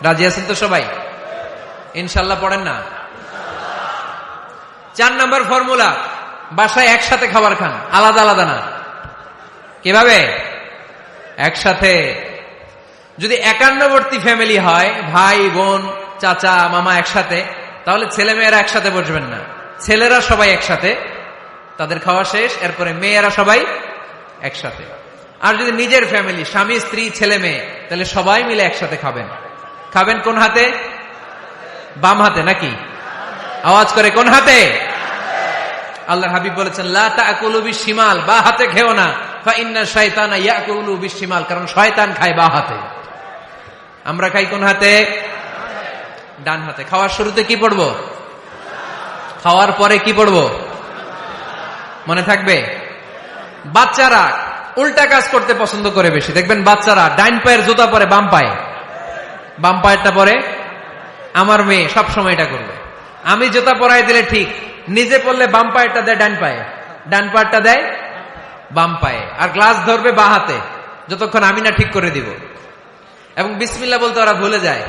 রাজি আছেন তো সবাই? ইনশাল্লাহ পড়েন না? 4 নাম্বার ফর্মুলা, বাসায় একসাথে খাবার খান, আলাদা আলাদা না। কিভাবে? একসাথে। যদি একান্নবর্তী ফ্যামিলি হয়, ভাই বোন চাচা মামা একসাথে, তাহলে ছেলে মেয়েরা একসাথে বসবেন না। ছেলেরা সবাই একসাথে, তাদের খাওয়া শেষ, এরপরে মেয়েরা সবাই একসাথে। আর যদি নিজের ফ্যামিলি, স্বামী স্ত্রী ছেলে মেয়ে, তাহলে সবাই মিলে একসাথে খাবেন। খাবেন কোন হাতে? বাম হাতে নাকি? আওয়াজ করে কোন হাতে? আল্লাহর হাবিব বলেছেন, লা তাকুলু বিশিমাল, বা হাতে খেও না, ফা ইন্না শাইতানা ইয়াকুলু বিশিমাল, কারণ শয়তান খায় বা হাতে। আমরা খাই কোন হাতে? ডান হাতে। খাওয়ার শুরুতে কি পড়বো? খাওয়ার পরে কি পড়বো? মনে থাকবে? বাচ্চারা উল্টা কাজ করতে পছন্দ করে বেশি। দেখবেন বাচ্চারা ডাইন পায়ের জুতা পরে বাম পায়ে, বাম পায়েরটা পরে। আমার মেয়ে সব সময় এটা করবে। আমি জুতা পরাই দিলে ঠিক, নিজে পড়লে বাম পায়েরটা দেয় ডান পায়ে, ডান পায়েরটা দেয় বাম পায়ে, আর গ্লাস ধরবে বা হাতে, যতক্ষণ আমি না ঠিক করে দিব। এবং বিসমিল্লাহ বলতে ওরা ভুলে যায়,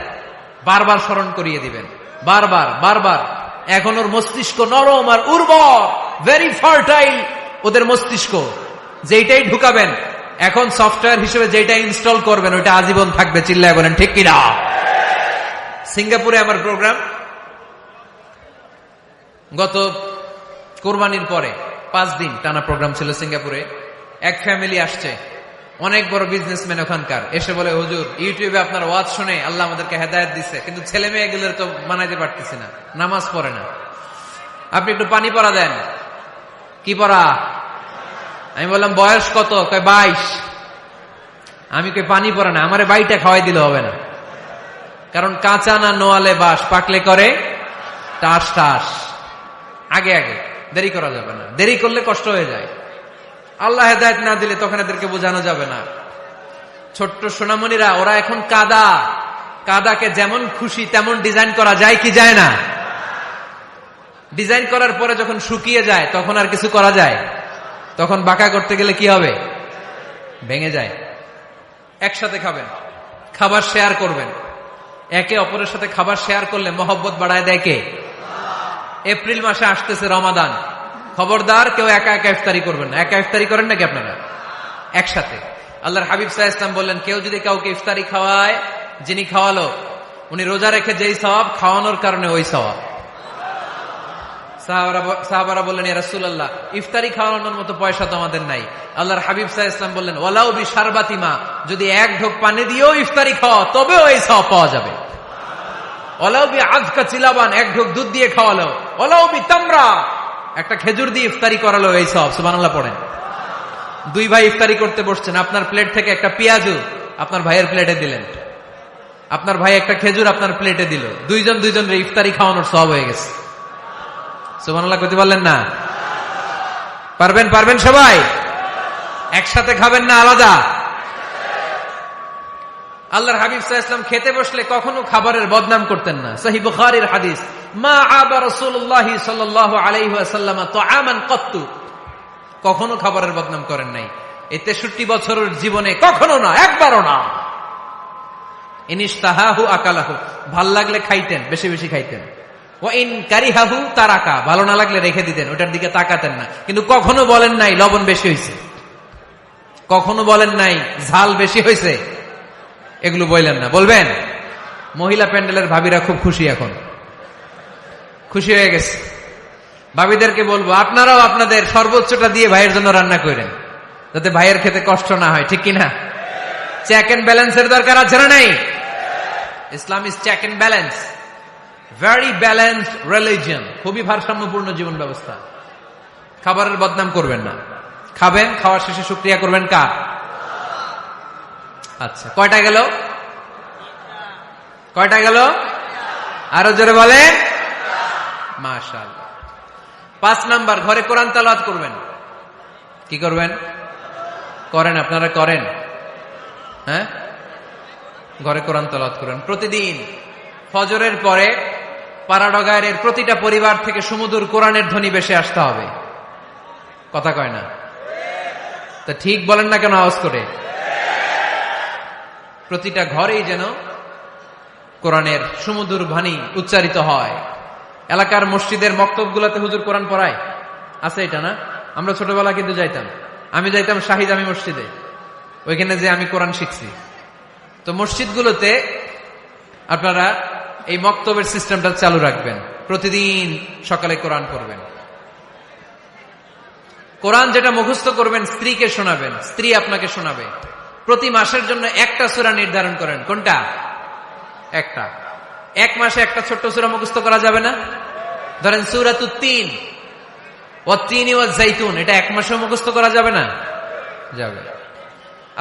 বারবার স্মরণ করিয়ে দিবেন, বারবার বারবার। এখন ওর মস্তিষ্ক নরম আর উর্বর, ভেরি ফার্টাইল ওদের মস্তিষ্ক। যেইটাই ঢুকাবেন, এখন সফটওয়্যার হিসেবে যেটা ইনস্টল করবেন ওইটা আজীবন থাকবে। চিল্লায় বলেন ঠিক কিনা? সিঙ্গাপুরে আমার প্রোগ্রাম, গত কোরবানির পরে 5 দিন টানা প্রোগ্রাম ছিল সিঙ্গাপুরে। এক ফ্যামিলি আসছে, অনেক বড় বিজনেসম্যান ওখানকার, এসে বলে, হুজুর ইউটিউবে আপনার ওয়াজ শুনে আল্লাহ আমাদেরকে হেদায়েত দিচ্ছে, কিন্তু ছেলে মেয়েগুলোর তো মানাইতে পারতেছি না, নামাজ পড়ে না, আপনি একটু পানি পড়া দেন। কি পড়া? আমি বললাম বয়স কত? কয় 22। আমি কই পানি পড়ে না, আমারে বাইটা খাওয়াই দিলে হবে না, কারণ কাঁচা না নোয়ালে বাস, পাকলে করে টাস টাস। আগে আগে, দেরি করা যাবে না, দেরি করলে কষ্ট হয়ে যায়। আল্লাহ হেদায়েত না দিলে তখন এদেরকে বোঝানো যাবে না। ছোট্ট সোনামণিরা, ওরা এখন কাদা, কাদাকে যেমন খুশি তেমন ডিজাইন করা যায় কি যায় না? ডিজাইন করার পরে যখন শুকিয়ে যায় তখন আর কিছু করা যায়? তখন বাঁকা করতে গেলে কি হবে? ভেঙে যায়। একসাথে খাবেন, খাবার শেয়ার করবেন। একে অপরের সাথে খাবার শেয়ার করলে মহব্বত বাড়ায় দেয় কে? এপ্রিল মাসে আসতেছে রমাদান, খবরদার কেউ একা একা ইফতারি করবেন না। একা ইফতারি করেন নাকি আপনারা? একসাথে। আল্লাহর হাবিব সাল্লাল্লাহু আলাইহি ওয়াসাল্লাম বললেন, কেউ যদি কাউকে ইফতারি খাওয়ায়, যিনি খাওয়ালো উনি রোজা রেখে যেই সওয়াব, খাওয়ানোর কারণে ওই সওয়াব। সাহাবারা বললেন, ইয়া রাসূলুল্লাহ, ইফতারি খাওয়ানোর মতো পয়সা তো আমাদের নাই। আল্লাহর হাবিব সাল্লাল্লাহু আলাইহি ওয়াসাল্লাম বললেন, ওয়ালাউ বিশারবাতিমা, যদি এক ঢোক পানি দিয়েও ইফতারি খাওয়া তবেও এই সওয়াব পাওয়া যাবে। ওয়ালাউ বিআযকা চিলাবান, এক ঢোক দুধ দিয়ে খাওয়ালো। ওয়ালাউ বিতামরা, একটা খেজুর দিয়ে ইফতারি করালো, এই সওয়াব। সুবহানাল্লাহ পড়েন। 2 ভাই ইফতারি করতে বসছেন, আপনার প্লেট থেকে একটা পেঁয়াজু আপনার ভাইয়ের প্লেটে দিলেন, আপনার ভাই একটা খেজুর আপনার প্লেটে দিল, দুইজনের ইফতারি খাওয়ানোর সওয়াব হয়ে গেছে। সুবহানাল্লাহ কইতে পারলেন না? পারবেন? পারবেন সবাই? একসাথে খাবেন না আলাদা? আল্লাহর হাবিব সাল্লাল্লাহু আলাইহি ওয়াসাল্লাম খেতে বসলে কখনো খাবারের বদনাম করতেন না। সহিহ বুখারীর হাদিস, মা আবা রাসূলুল্লাহ সাল্লাল্লাহু আলাইহি ওয়াসাল্লাম তুআমান কত্তু, কখনো খাবারের বদনাম করেন নাই। এই 63 বছরের জীবনে কখনো না, একবারও না। ইনিশতাহাহু আকালাহু, ভাল লাগলে খাইতেন, বেশি বেশি খাইতেন। ওয়া ইন কারিহাহু তারাকা, ভালো না লাগলে রেখে দিতেন, ওটার দিকে তাকাতেন না। কিন্তু কখনো বলেন নাই লবণ বেশি হয়েছে, কখনো বলেন নাই ঝাল বেশি হয়েছে, এগুলো বললেন না। বলবেন? মহিলা প্যান্ডেলের ভাবিরা খুব খুশি, এখন খুশি হয়ে গেছে। ভাবিদেরকে বলবো, আপনারাও আপনাদের সর্বোচ্চটা দিয়ে ভাইয়ের জন্য রান্না করেন, যাতে ভাইয়ের খেতে কষ্ট না হয়, ঠিক কিনা? চেক এন্ড ব্যালেন্সের দরকার আছে না নাই? Islam is check and balance, very balanced religion, খুবই ভারসাম্যপূর্ণ জীবন ব্যবস্থা। খাবারের বদনাম করবেন না, খাবেন, খাওয়ার শেষে শুকরিয়া করবেন কার? আচ্ছা, কয়টা গেল? কয়টা গেল? আরো জোরে বলেন। মাশাআল্লাহ। 5 নাম্বার, ঘরে কোরআন তেলাওয়াত করবেন। কি করবেন? করেন, আপনারা করেন? হ্যাঁ, ঘরে কোরআন তেলাওয়াত করেন প্রতিদিন। ফজরের পরে পাড়াডগায়ের প্রতিটা পরিবার থেকে সুমধুর কোরআনের ধ্বনি ভেসে আসতে হবে। কথা কয় না? তা ঠিক বলেন না কেন আওয়াজ করে? প্রতিটা ঘরেই যেন কোরআনের সুমধুর বাণী উচ্চারিত হয়। এলাকার মসজিদের মক্তবগুলোতে হুজুর কোরআন পড়ায়, আছে এটা না? আমরা ছোটবেলা কিন্তু যাইতাম, আমি যাইতাম শাহিদ আমি মসজিদে, ওইখানে যে আমি কোরআন শিখছি। তো মসজিদগুলোতে আপনারা এই মক্তবের সিস্টেমটা চালু রাখবেন, প্রতিদিন সকালে কোরআন পড়বেন। কোরআন যেটা মুখস্থ করবেন স্ত্রীকে শোনাবেন, স্ত্রী আপনাকে শোনাবে। প্রতি মাসের জন্য একটা সূরা নির্ধারণ করেন। কোনটা? একটা। এক মাসে একটা ছোট্ট সূরা মুখস্থ করা যাবে না? ধরেন সূরাতুত তিন, ওয়াত-তিনি ওয়াজ-জাইতুন, এটা এক মাসে মুখস্থ করা যাবে না? যাবে।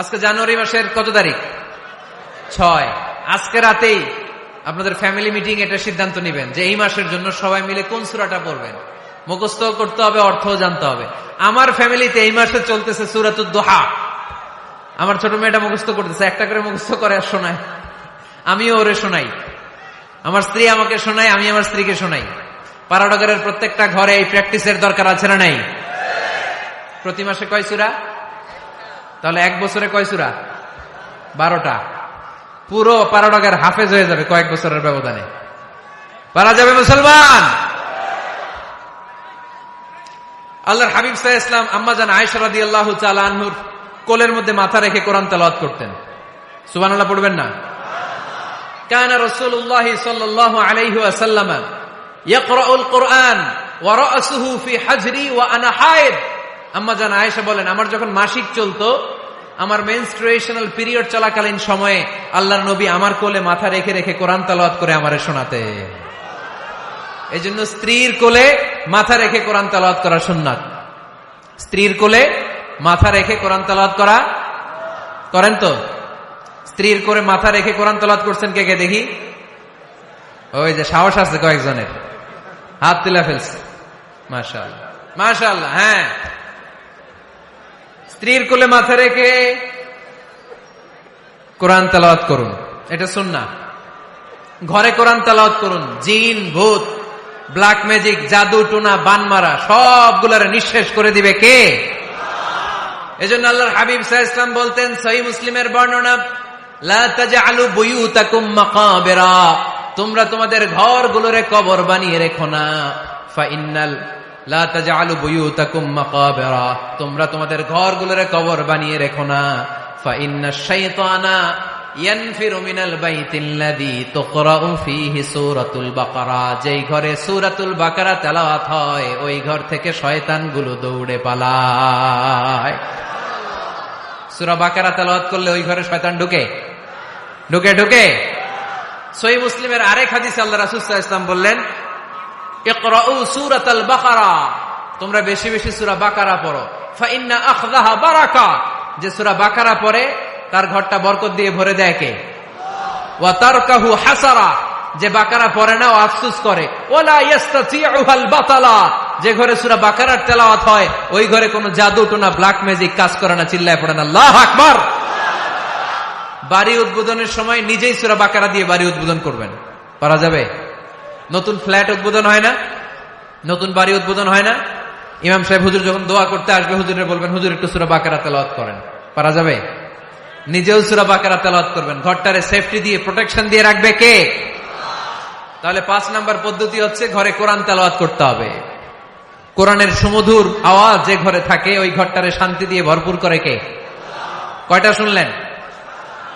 আজকে জানুয়ারি মাসের কত তারিখ? 6। আজকে রাতেই আপনাদের ফ্যামিলি মিটিং এটা সিদ্ধান্ত নেবেন যে এই মাসের জন্য সবাই মিলে কোন সূরাটা পড়বেন। মুখস্থ করতে হবে, অর্থও জানতে হবে। আমার ফ্যামিলিতে এই মাসে চলতেছে সূরাতুদ দুহা। আমার ছোট মেয়েটা মুখস্থ করতেছে, একটা করে মুখস্থ করে আর শোনায়, আমিও ওরে শোনাই। আমার স্ত্রী আমাকে শোনায়, আমি আমার স্ত্রীকে শোনাই। পাড়াডগরের প্রত্যেকটা ঘরে এই প্র্যাকটিসের দরকার আছে না নাই? প্রতি মাসে কয় সূরা? তাহলে এক বছরে কয় সূরা? 12টা। পুরো পাড়াডগের হাফেজ হয়ে যাবে কয়েক বছরের ব্যবধানে। পারা যাবে মুসলমান? আল্লাহর হাবিব সাল্লাল্লাহু আলাইহি ওয়াসাল্লাম আম্মাজান আয়েশা রাদিয়াল্লাহু তাআলা আনহুর কোলের মধ্যে মাথা রেখে কোরআন তেলাওয়াত করতেন। সুবহানাল্লাহ পড়বেন না? কানা রাসূলুল্লাহ সাল্লাল্লাহু আলাইহি ওয়াসাল্লাম ইয়াকরাউল কুরআন ওয়া রাসুহু ফি হাজরি ওয়া আনা হায়েদ। আম্মাজান আয়েশা বলেন, আমার যখন মাসিক চলতো, আমার মেনস্ট্রুয়েশনাল পিরিয়ড চলাকালীন সময়ে আল্লাহর নবী আমার কোলে মাথা রেখে রেখে কোরআন তেলাওয়াত করে আমারে শোনাতে। এই জন্য স্ত্রীর কোলে মাথা রেখে কোরআন তেলাওয়াত করা সুন্নাত। স্ত্রীর কোলে মাথা রেখে কোরআন তেলাওয়াত করা করেন তো? স্ত্রীর কোলে মাথা রেখে কোরআন তেলাওয়াত করছেন কে কে দেখি? ওই যে সাহস আছে কয়েকজনের, হাত তুলে ফেলছে। মাশাআল্লাহ, মাশাআল্লাহ। হ্যাঁ, স্ত্রীর কোলে মাথা রেখে কোরআন তেলাওয়াত করুন, এটা সুন্নাহ। ঘরে কোরআন তেলাওয়াত করুন। জিন, ভূত, ব্ল্যাক ম্যাজিক, জাদু টোনা, বানমারা সবগুলারে নিঃশেষ করে দিবে কে? এজন্য আল্লাহর হাবিব সাল্লাল্লাহু আলাইহি ওয়াসাল্লাম বলতেন, সহিহ মুসলিমের বর্ণনা, লা তাজআলু বুয়ুতাকুম মাকাবিরা, তোমরা তোমাদের ঘরগুলোরে কবর বানিয়ে রেখো না। ফাইন্নাল লা তাজআলু বুয়ুতাকুম মাকাবিরা, তোমরা তোমাদের ঘরগুলোরে কবর বানিয়ে রেখো না। ফাইন্নাশ শাইতানা ইয়ানফিরু মিনাল বাইতিল্লাযী তুকরাউ ফীহি সূরাতুল বাকারা, যেই ঘরে সূরাতুল বাকারা তেলাওয়াত হয় ওই ঘর থেকে শয়তানগুলো দৌড়ে পালায়। সূরা বাকারা তেলাওয়াত করলে ওই ঘরে শয়তান ঢুকে ঢুকে ঢুকে। সহিহ মুসলিমের আরেক হাদিসে আল্লাহ রাসূল সাল্লাল্লাহু আলাইহি ওয়াসাল্লাম বললেন, ইকরাউ সূরাতাল বাকারা, তোমরা বেশি বেশি সূরা বাকারা পড়ো। ফাইন্না আখযাহা বারাকা, যে সূরা বাকারা পড়ে তার ঘরটা বরকত দিয়ে ভরে দেয় কে? ওয়া তারকাহু হাসারা, যে বাকারা পড়ে না ও আফসোস করে। ওয়ালা ইস্তাতিউহাল বাতালা, যে ঘরে সূরা বাকারার তেলাওয়াত হয় ওই ঘরে কোনো জাদু টোনা ব্ল্যাক ম্যাজিক কাজ করে না। চিল্লায় পড়েন আল্লাহু আকবার। বাড়ি উদ্বোধনের সময় নিজেই সূরা বাকারা দিয়ে বাড়ি উদ্বোধন করবেন, পারা যাবে? নতুন ফ্ল্যাট উদ্বোধন হয় না, নতুন বাড়ি উদ্বোধন হয় না, ইমাম সাহেব হুজুর যখন দোয়া করতে আসবে হুজুরে বলবেন, হুজুর একটু সূরা বাকারা তেলাওয়াত করেন, পারা যাবে? নিজেও সূরা বাকারা তেলাওয়াত করবেন। ঘরটারে সেফটি দিয়ে প্রোটেকশন দিয়ে রাখবে কে? তাহলে 5 নাম্বার পদ্ধতি হচ্ছে ঘরে কোরআন তেলাওয়াত করতে হবে। কোরআনের সুমধুর আওয়াজ যে ঘরে থাকে ওই ঘরটারে শান্তি দিয়ে ভরপুর করে কে? কয়টা শুনলেন?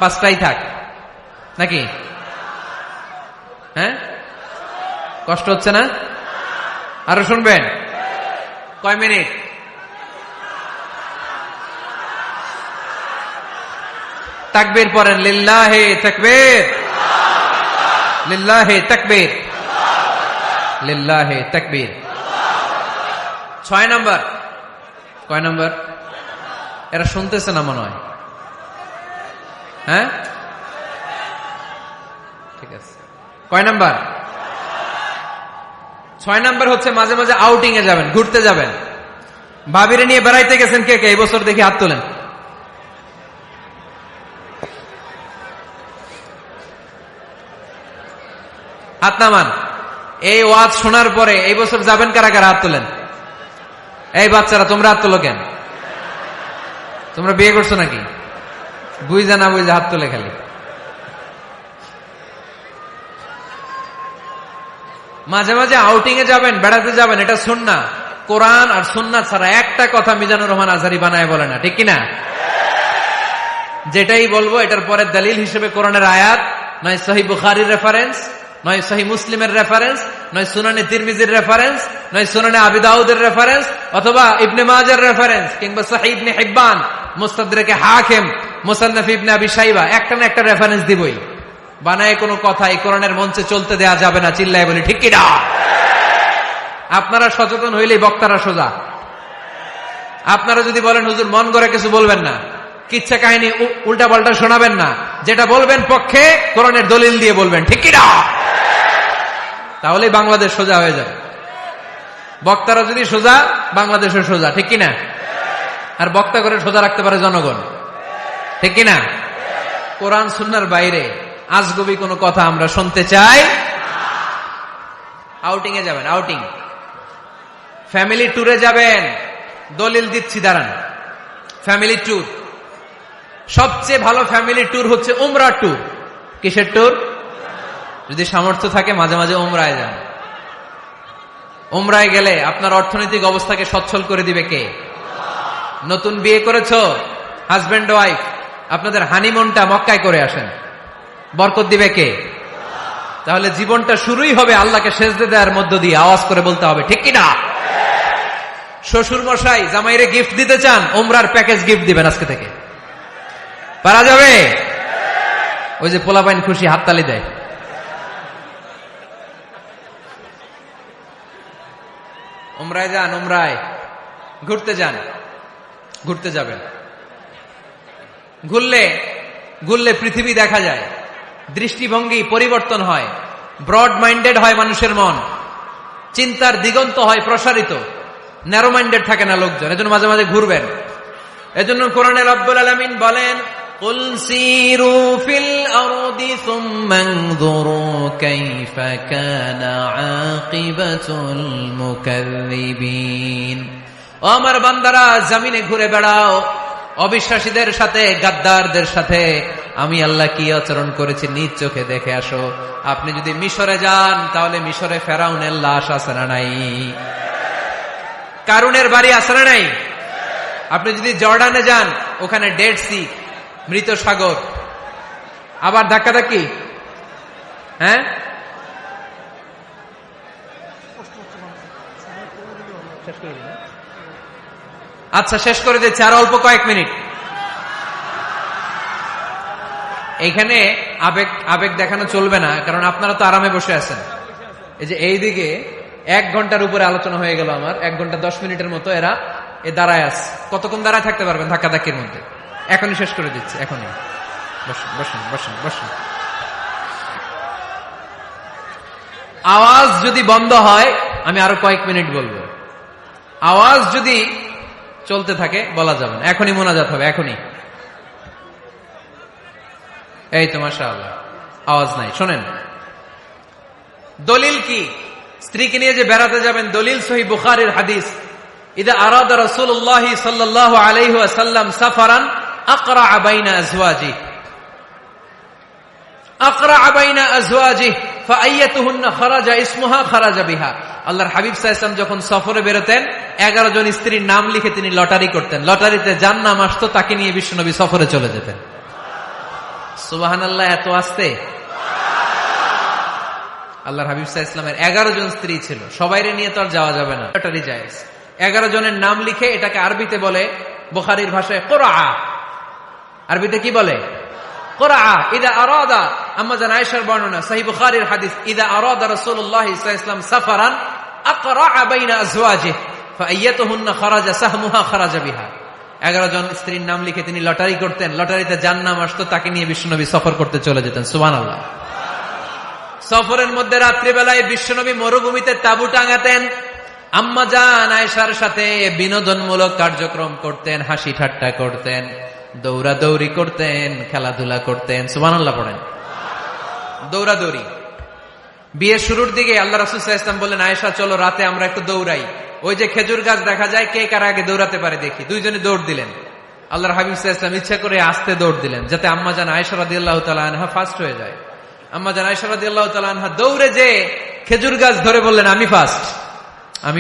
5টাই থাক নাকি? হ্যাঁ, কষ্ট হচ্ছে না? আরো শুনবেন? কয় মিনিট? তাকবীর পড়েন, লিল্লাহি তাকবীর, লিল্লাহি তাকবীর, লিল্লাহি তাকবীর। 6 নাম্বার। কয় নাম্বার? এরা শুনতেছে না মনে হয়। হ্যাঁ, ঠিক আছে। কয় নাম্বার? 6 নাম্বার হচ্ছে মাঝে মাঝে আউটিং এ যাবেন, ঘুরতে যাবেন। ভাবিরে নিয়ে বেড়াইতে গেছেন কে কে এই বছর? দেখি হাত তোলেন। হাত নামান। এই ওয়াজ শোনার পরে এই বছর যাবেন কারা কারা? হাত তোলেন। এই বাচ্চারা তোমরা হাত তোলো কেন? তোমরা বিয়ে করছো নাকি? বুঝা না বুঝা হাত তোলে খালি। মাঝে মাঝে আউটিং এ যাবেন, বেড়াতে যাবেন, এটা সুন্নাহ। কোরআন আর সুন্নাহ ছাড়া একটা কথা মিজানুর রহমান আজহারী বানায় বলে না, ঠিক কিনা? যেটাই বলবো এটার পরে দলিল হিসেবে কোরআনের আয়াত, নয় সহিহ বুখারীর রেফারেন্স, নয় সহিহ মুসলিমের রেফারেন্স, নয় সুনানে তিরমিজির রেফারেন্স, নয় সুনানে আবি দাউদের রেফারেন্স, অথবা ইবনে মাজার রেফারেন্স, কিংবা সহিহ ইবনে হিব্বান, মুস্তাদরাকে হাকিম, মুসান্নাফ ইবনে আবি শাইবা, একটা না একটা রেফারেন্স দিবই। বানায় কোনো কথা এই কোরআনের মঞ্চে চলতে দেয়া যাবে না, চিল্লায় বলি ঠিক কিনা? আপনারা সচেতন হইলেই বক্তারা সোজা। আপনারা যদি বলেন হুজুর মন করে কিছু বলবেন না, কিচ্ছা কাহিনী উল্টা পাল্টা শোনাবেন না, যেটা বলবেন পক্ষে কোরআনের দলিল দিয়ে বলবেন, ঠিক কিনা? তাহলেই বাংলাদেশ সোজা হয়ে যাবে। বক্তারা যদি সোজা, বাংলাদেশও সোজা, ঠিক কিনা? আর বক্তা করে সোজা রাখতে পারে জনগণ, ঠিক কিনা? কোরআন সুন্নাহর বাইরে আজগবি কোনো কথা আমরা শুনতে চাই। আউটিং এ যাবেন, আউটিং, ফ্যামিলি ট্যুরে যাবেন, দলিল দিচ্ছি দাঁড়ান। ফ্যামিলি ট্যুর, সবচেয়ে ভালো ফ্যামিলি ট্যুর হচ্ছে উমরা ট্যুর। কিসের ট্যুর? যদি সামর্থ্য থাকে মাঝে মাঝে উমরায় যান। উমরায় গেলে আপনার অর্থনৈতিক অবস্থাকে সচ্ছল করে দিবে কে? নতুন বিয়ে করেছো, হাজবেন্ড ওয়াইফ, আপনাদের হানিমুনটা মক্কায় করে আসেন, বরকত দিবে কে? তাহলে জীবনটা শুরুই হবে আল্লাহকে সেজদা দেওয়ার মধ্য দিয়ে। আওয়াজ করে বলতে হবে, ঠিক কিনা? শ্বশুর মশাই জামাইরে গিফট দিতে চান, উমরার প্যাকেজ গিফট দিবেন আজকে থেকে। পারা যাবে? ওই যে পোলাপাইন খুশি হাততালি দেয়। উমরায় যান, উমরায় ঘুরতে যান, ঘুরতে যাবেন। ঘুরলে পৃথিবী দেখা যায়, দৃষ্টিভঙ্গি পরিবর্তন হয়, ব্রড মাইন্ডেড হয় মানুষের মন, চিন্তার দিগন্ত হয় প্রসারিত, ন্যারো মাইন্ডেড থাকে না লোকজন। এজন্য মাঝে মাঝে ঘুরবেন। এজন্য কোরআনে রব্বুল আলামিন বলেন, কুল সিরু ফিল আরদি সুম্মা আনযুরু কাইফা কানা আকিবাতুল মুকাযযিবিন। ও আমার বান্দারা, জমিনে ঘুরে বেড়াও, অবিশ্বাসীদের সাথে, গাদ্দারদের সাথে আমি আল্লাহ কি আচরণ করেছি নিজ চোখে দেখে আসো। আপনি যদি মিশরে যান, তাহলে মিশরে ফেরাউনের লাশ আছে না নাই? কারুনের বাড়ি আছে না নাই? আপনি যদি জর্ডানে যান, ওখানে ডেড সি, মৃত সাগর, আবার ধাক্কাধাক্কি। হ্যাঁ, আচ্ছা শেষ করে দিচ্ছি, আর অল্প কয়েক মিনিট। এখানে আবেগ দেখানো চলবে না, কারণ আপনারা তো আরামে বসে আছেন। এই যে এইদিকে 1 ঘন্টার উপরে আলোচনা হয়ে গেল আমার, 1 ঘন্টা 10 মিনিটের মতো এরা দাঁড়ায় আছে। কতক্ষণ দাঁড়ায় থাকতে পারবেন ধাক্কাধাক্কির মধ্যে? এখনই শেষ করে দিচ্ছি, এখনই। বসুন বসুন বসুন বসুন। আওয়াজ যদি বন্ধ হয় আমি আরো কয়েক মিনিট বলবো। আওয়াজ যদি চলতে থাকে বলা যাবে না। এখনই মোনাজাত হবে, এখনই। এই তো মাশাআল্লাহ, আওয়াজ নাই। শোনেন, দলিল কি? স্ত্রীকে নিয়ে যে বেড়াতে যাবেন, দলিল সহিহ বুখারীর হাদিস, ইদা আরাদা রাসূলুল্লাহ সাল্লাল্লাহু আলাইহি ওয়াসাল্লাম সাফারান আকরা বাইনা আজওয়াজিহি, আকরা বাইনা আজওয়াজিহি ফাআইয়াতুহুন্না খারাজা ইসমুহা খারাজা বিহা। আল্লাহর হাবিব সাল্লাল্লাহু আলাইহি ওয়াসাল্লাম যখন সফরে বেরোতেন, 11 জন স্ত্রীর নাম লিখে তিনি লটারি করতেন। লটারিতে যার নাম আসতো তাকে নিয়ে বিশ্বনবী সফরে চলে যেতেন। সুবহানাল্লাহ, এত আসতে। আল্লাহর হাবিব সাল্লাল্লাহু আলাইহি ওয়াসাল্লামের 11 জন স্ত্রী ছিল, সবাইরে নিয়ে তো আর যাওয়া যাবে না, লটারি জায়েজ। 11 জনের নাম লিখে, এটাকে আরবিতে বলে, বুখারীর ভাষায় কুরআ। আরবিতে কি বলে? কুরআ। ইদা আরাদা, আম্মা জান আয়েশার বর্ণনা, সহিহ বুখারীর হাদিস, ইদা আরাদা রাসূলুল্লাহ সাল্লাল্লাহু আলাইহি ওয়াসাল্লাম সাফারান আকরা বাইনা আজওয়াজিহি ফাআইয়াতুহুন্না খারাজা সাহমুহা খারাজা বিহা। 11 জন স্ত্রীর নাম লিখে তিনি লটারি করতেন। লটারিতে যার নাম আসতো তাকে নিয়ে বিশ্বনবী সফর করতে চলে যেতেন। সুবহানাল্লাহ। সফরের মধ্যে রাত্রিবেলায় বিশ্বনবী মরুভূমিতে তাঁবু টাঙাতেন। আম্মা জান আয়েশার সাথে বিনোদনমূলক কার্যক্রম করতেন, হাসি ঠাট্টা করতেন, দৌড়াদৌড়ি করতেন, খেলাধুলা করতেন। সুবহানাল্লাহ পড়েন। দৌড়াদৌড়ি। বিয়ের শুরুর দিকে আল্লাহ রাসূল সাল্লাল্লাহু আলাইহি ওয়াসাল্লাম বললেন, আয়েশা চলো রাতে আমরা একটু দৌড়াই। ওই যে খেজুর গাছ দেখা যায়, কে কার আগে দৌড়াতে পারে দেখি। দুইজনে দৌড় দিলেন। আল্লাহর হাবিব সাল্লাল্লাহু আলাইহি ওয়াসাল্লাম ইচ্ছা করে আস্তে দৌড় দিলেন যাতে আম্মা জান আয়েশা রাদিয়াল্লাহু তাআলা আনহা ফার্স্ট হয়ে যায়। আম্মা জান আয়েশা রাদিয়াল্লাহু তাআলা আনহা দৌড়ে যে খেজুর গাছ ধরে বললেন আমি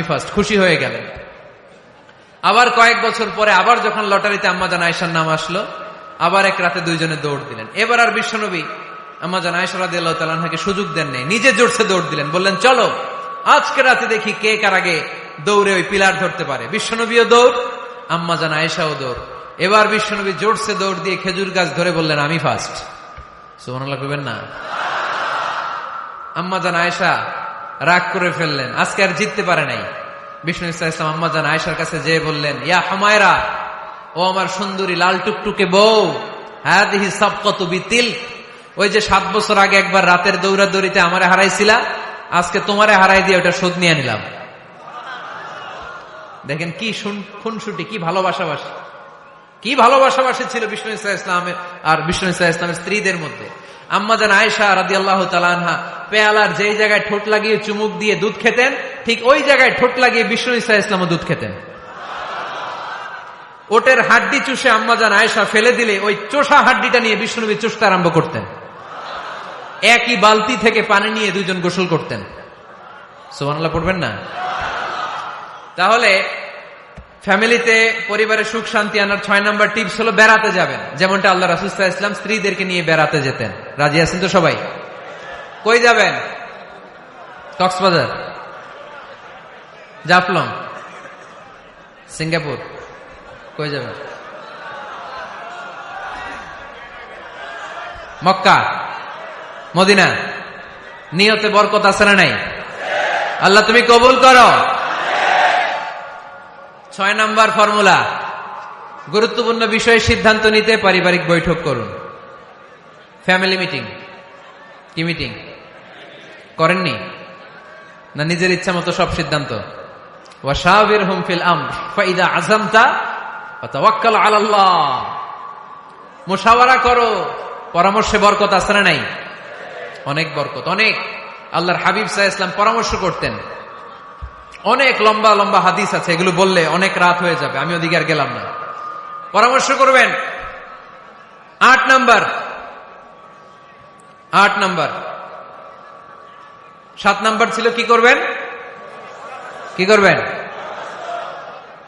ফার্স্ট, খুশি হয়ে গেলেন। আবার কয়েক বছর পরে আবার যখন লটারিতে আম্মা জান আয়েশার নাম আসলো, আবার এক রাতে দুইজনে দৌড় দিলেন। এবার আর বিশ্বনবী আম্মা জান আয়েশা রাদিয়াল্লাহু তাআলা আনহাকে সুযোগ দেন নাই, নিজে জোরসে দৌড় দিলেন, বললেন চলো আজকে রাতে দেখি কে কার আগে দৌড়ে ওই পিলার ধরতে পারে। বিশ্বনবীও দৌড়, আম্মা জান আয়েশাও দৌড়। এবার বিশ্বনবী জোরসে দৌড় দিয়ে খেজুর গাছ ধরে বললেন আমি ফার্স্ট। সুবহানাল্লাহ কইবেন না? আম্মা জান আয়েশা রাগ করে ফেললেন, আজকে আর জিততে পারে নাই। বিষ্ণু ইসলাম আম্মা জান আয়েশার কাছে যেয়ে বললেন, ইয়া হুমায়রা, ও আমার সুন্দরী লাল টুকটুকে বউ, হাদিহি সাবকাতু বিতিল, ওই যে 7 বছর আগে একবার রাতের দৌড়াদৌড়িতে আমারে হারাইছিলা, আজকে তোমারে হারাই দিয়ে ওটা শোধ নিয়ে নিলাম। দেখেন কি খুনসুটি, কি ভালোবাসাবাসী ছিল বিষ্ণু ইসলামের আর বিষ্ণু ইসলামের স্ত্রীদের মধ্যে। আম্মা জান আয়েশা রাদিয়াল্লাহু তাআলা আনহা পেয়ালার যেই জায়গায় ঠোঁট লাগিয়ে চুমুক দিয়ে দুধ খেতেন, ঠিক ওই জায়গায় ঠোঁট লাগিয়ে বিষ্ণু ইসলামও দুধ খেতেন। ওটের হাড্ডি চুষে আম্মা জান আয়েশা ফেলে দিলে ওই চোষা হাড্ডিটা নিয়ে বিষ্ণুনবী চুষতে আরম্ভ করতেন। একই বালতি থেকে পানি নিয়ে দুইজন গোসল করতেন। সুবহানাল্লাহ পড়বেন না? তাহলে ফ্যামিলিতে পরিবারে সুখ শান্তি আনার 6 নাম্বার টিপস হলো বেড়াতে যাবেন, যেমনটা আল্লাহ রাসূল সাল্লাল্লাহু আলাইহি ওয়াসাল্লাম স্ত্রীদেরকে নিয়ে বেড়াতে যেতেন। রাজি আছেন তো সবাই? কই যাবেন? কক্সবাজার, জাফলং, সিঙ্গাপুর, কই যাবেন? মক্কা, মদিনা। নিয়তে বরকত আছে না নাই? আল্লাহ তুমি কবুল করো। 6 নাম্বার ফর্মুলা, গুরুত্বপূর্ণ বিষয়ে সিদ্ধান্ত নিতে পারিবারিক বৈঠক করুন। Family meeting. কি মিটিং করেননি? না নিজের ইচ্ছা মতো সব সিদ্ধান্ত? ওয়াশাবিরহুম ফিল আমর ফাইদা আযামতা ফাতাওয়াক্কাল আলাল্লাহ। মুশাওয়ারা করো, পরামর্শে বরকত আছে না নাই? অনেক বরকত, অনেক। আল্লাহর হাবিব সাল্লাল্লাহু আলাইহি ওয়াসাল্লাম পরামর্শ করতেন। অনেক লম্বা লম্বা হাদিস আছে, এগুলো বললে অনেক রাত হয়ে যাবে, আমি ওদিকে আর গেলাম না। পরামর্শ করবেন। 8 নাম্বার 7 নাম্বার ছিল কি করবেন?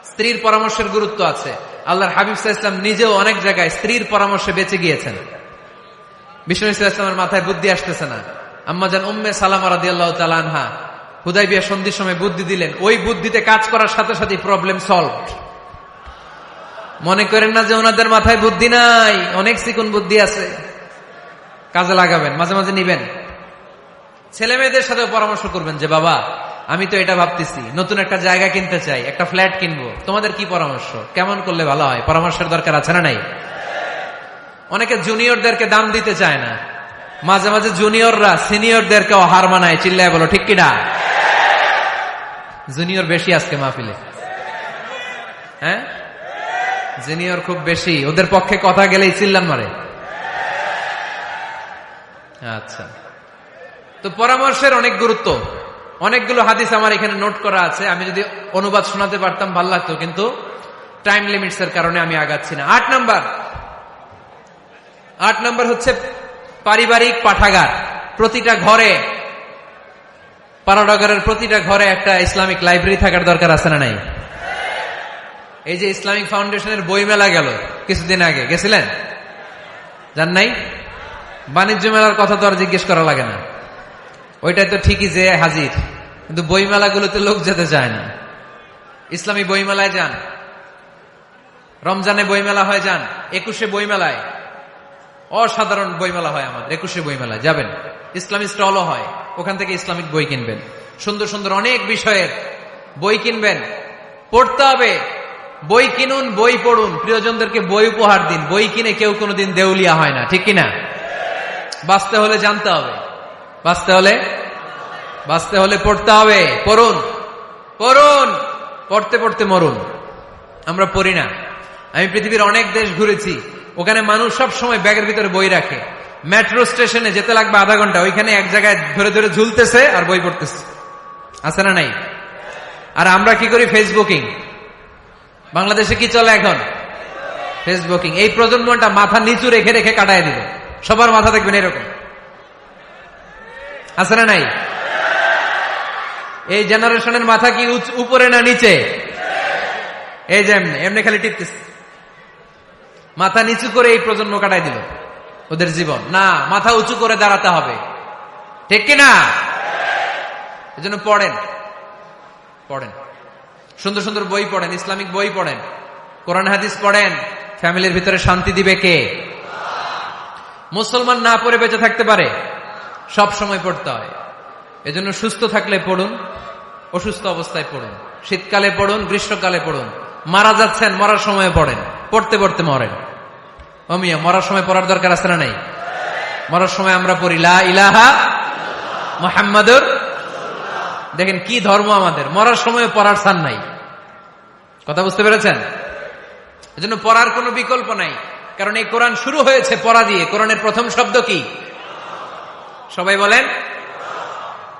স্ত্রীর পরামর্শের গুরুত্ব আছে। আল্লাহর হাবিব সাল্লাল্লাহু আলাইহি ওয়াসাল্লাম নিজেও অনেক জায়গায় স্ত্রীর পরামর্শে বেঁচে গিয়েছেন। বিষ্ণু সাল্লাল্লাহু আলাইহি ওয়াসাল্লামের মাথায় বুদ্ধি আসতেছে না, আম্মা জান উম্মে সালামা রাদিয়াল্লাহু তাআলা আনহা হুদাইবিয়া সন্ধির সময় বুদ্ধি দিলেন। ওই বুদ্ধিতে কাজ করার সাথে সাথে প্রবলেম সলভড। মনে করেন না যে ওনাদের মাথায় বুদ্ধি নাই, অনেক চিকন বুদ্ধি আছে, কাজে লাগাবেন, মাঝে মাঝে নিবেন। ছেলে মেয়েদের সাথে পরামর্শ করবেন যে বাবা আমি তো এটা ভাবতেছি, নতুন একটা জায়গা কিনতে চাই, একটা ফ্ল্যাট কিনবো, তোমাদের কি পরামর্শ, কেমন করলে ভালো হয়? পরামর্শের দরকার আছে না নাই? অনেকে জুনিয়রদেরকে দাম দিতে চায় না, মাঝে মাঝে জুনিয়ররা সিনিয়রদেরকেও হার মানায়। চিল্লায় বলো ঠিক কিনা? জুনিয়র বেশি আজকে মাহফিলে, হ্যাঁ জুনিয়র খুব বেশি, ওদের পক্ষে কথা গেলেই চিল্লান মারে। আচ্ছা, তো পরামর্শের অনেক গুরুত্ব। অনেকগুলো হাদিস আমার এখানে নোট করা আছে, আমি যদি অনুবাদ শোনাতে পারতাম ভালো লাগতো, কিন্তু টাইম লিমিটস এর কারণে আমি আগাচ্ছি না। 8 নাম্বার হচ্ছে পারিবারিক পাঠাগার। প্রতিটা ঘরে, পানাডগরের প্রতিটা ঘরে একটা ইসলামিক লাইব্রেরি থাকার দরকার আছে না নাই? এই যে ইসলামিক ফাউন্ডেশনের বই মেলা গেল কিছুদিন আগে, গেছিলেন? জান নাই? বাণিজ্য মেলার কথা তো আর জিজ্ঞেস করা লাগে না, ওইটাই তো ঠিকই যে হাজির, কিন্তু বই মেলাগুলোতে লোক যেতে চায় না। ইসলামী বই মেলায় যান, রমজানে বই মেলা হয় যান, 21শে বই মেলায়, অসাধারণ বই মেলা হয় আমাদের 21শে বই মেলায় যাবেন। ইসলামী স্টলও হয়, ওখান থেকে ইসলামিক বই কিনবেন, সুন্দর সুন্দর অনেক বিষয়ের বই কিনবেন। পড়তে হবে, বই কিনুন, বই পড়ুন, প্রিয়জনদেরকে বই উপহার দিন। বই কিনে কেউ কোনোদিন দেউলিয়া হয় না, ঠিক কিনা? বাঁচতে হলে জানতে হবে, বাঁচতে হলে পড়তে হবে। পড়ুন, পড়তে পড়তে মরুন। আমরা পড়ি না। আমি পৃথিবীর অনেক দেশ ঘুরেছি, ওখানে মানুষ সব সময় ব্যাগের ভিতরে বই রাখে। মেট্রো স্টেশনে যেতে লাগবে আধা ঘন্টা, ওইখানে এক জায়গায় ধরে ধরে ঝুলতেছে আর বই পড়তেছে, আছে না নাই? আর আমরা কি করি? ফেসবুকিং। বাংলাদেশে কি চলে এখন? ফেসবুকিং, এই প্রজন্মটা মাথা নিচু রেখে রেখে কাটায় দিল। সবার মাথা দেখবেন এরকম, আছে না নাই? এই জেনারেশনের মাথা কি উপরে না নিচে? এই যে এমনি এমনি খালি টিপতেছে, মাথা নিচু করে এই প্রজন্ম কাটাই দিল ওদের জীবন। না, মাথা উঁচু করে দাঁড়াতে হবে, ঠিক কিনা? এজন্য পড়েন, পড়েন, সুন্দর সুন্দর বই পড়েন, ইসলামিক বই পড়েন, কোরআন হাদিস পড়েন। ফ্যামিলির ভিতরে শান্তি দিবে কে? মুসলমান না পড়ে বেঁচে থাকতে পারে? সব সময় পড়তে হয়। এজন্য সুস্থ থাকলে পড়ুন, অসুস্থ অবস্থায় পড়ুন, শীতকালে পড়ুন, গ্রীষ্মকালে পড়ুন, মারা যাচ্ছেন মরার সময় পড়েন, পড়তে পড়তে মরেন। অমিয়া মরার সময় পড়ার দরকার আছে না নাই? মরার সময় আমরা পড়ি লা ইলাহা মুহাম্মাদুর। দেখেন কি ধর্ম আমাদের, মরার সময় পড়ার স্থান নাই। কথা বুঝতে পেরেছেন? এজন্য পড়ার কোনো বিকল্প নাই, কারণ এই কোরআন শুরু হয়েছে পড়া দিয়ে। কোরআনের প্রথম শব্দ কি? সবাই বলেন।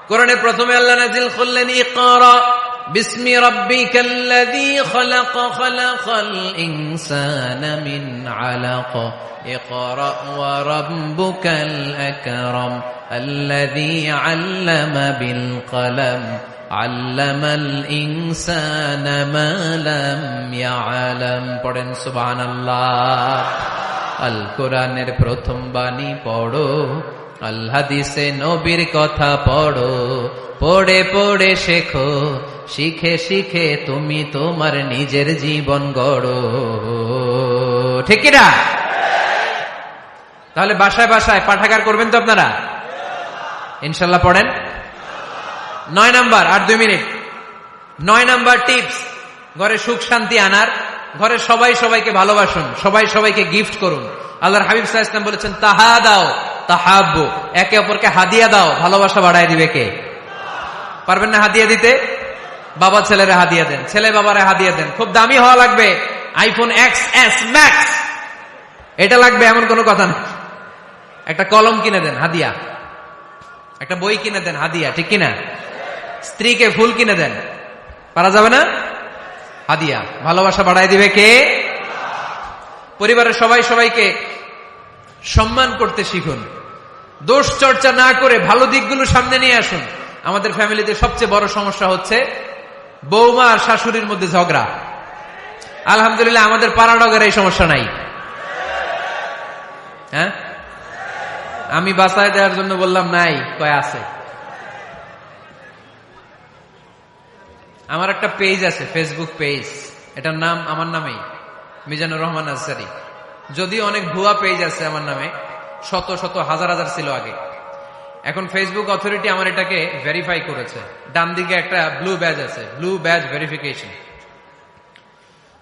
কোরআনের প্রথমে আল্লাহ নাজিল করলেন ইকরা বিসমি রাব্বিকাল্লাযী খালাক খালাকাল ইনসানা মিন আলাক ইকরা ওয়া রাব্বুকাল আকরাম আল্লাযী আল্লামা বিল কলম আল্লামাল ইনসানা মা লাম ইয়ালাম। পড়েন সুবহানাল্লাহ। আল কোরআনের প্রথম বাণী পড়ো, আল হাদিসে নবীর কথা পড়ো, পড়ে পড়ে শেখো, শিখে শিখে তুমি তোমার নিজের জীবন গড়ো, ঠিক কি না? তাহলে বাসায় বাসায় পাঠাগার করবেন তো আপনারা? ইনশাল্লাহ পড়েন। 9 নাম্বার, আর 2 মিনিট। 9 নাম্বার টিপস ঘরে সুখ শান্তি আনার, ঘরে সবাই সবাইকে ভালোবাসুন, সবাই সবাইকে গিফট করুন। আল্লাহর হাবিব সাল্লাল্লাহু আলাইহি ওয়াসাল্লাম বলেছেন তাহাদাও তাহাব্বু, একে অপরকে হাদিয়া দাও, ভালোবাসা বাড়ায় দিবে কে? পারবেন না হাদিয়া দিতে? বাবা ছেলেরা হাদিয়া দেন, ছেলে বাবারা হাদিয়া দেন। খুব দামি হওয়া লাগবে, আইফোন XS Max এটা লাগবে এমন কোনো কথা না। একটা কলম কিনে দেন হাদিয়া, একটা বই কিনে দেন হাদিয়া, ঠিক কিনা? স্ত্রীকে ফুল কিনে দেন, পারা যাবে না? হাদিয়া। ভালোবাসা বাড়ায় দিবে কে? পরিবারের সবাই সবাইকে সম্মান করতে শিখুন, দোষ চর্চা না করে ভালো দিকগুলো সামনে নিয়ে আসুন। আমাদের ফ্যামিলিতে সবচেয়ে বড় সমস্যা হচ্ছে বৌমা আর শাশুড়ির মধ্যে ঝগড়া। আলহামদুলিল্লাহ আমাদের পাড়াডগের এই সমস্যা নাই। হ্যাঁ, আমি বাঁচায় দেওয়ার জন্য বললাম নাই, কয় আছে। আমার একটা পেজ আছে, ফেসবুক পেজ, এটার নাম আমার নামেই, মিজানুর রহমান আজসারী। যদিও অনেক ভুয়া পেজ আছে আমার নামে, শত শত হাজার হাজার ছিল আগে। এখন ফেসবুক অথরিটি আমার এটাকে ভেরিফাই করেছে। ডান দিকে একটা ব্লু ব্যাজ আছে, ব্লু ব্যাজ ভেরিফিকেশন।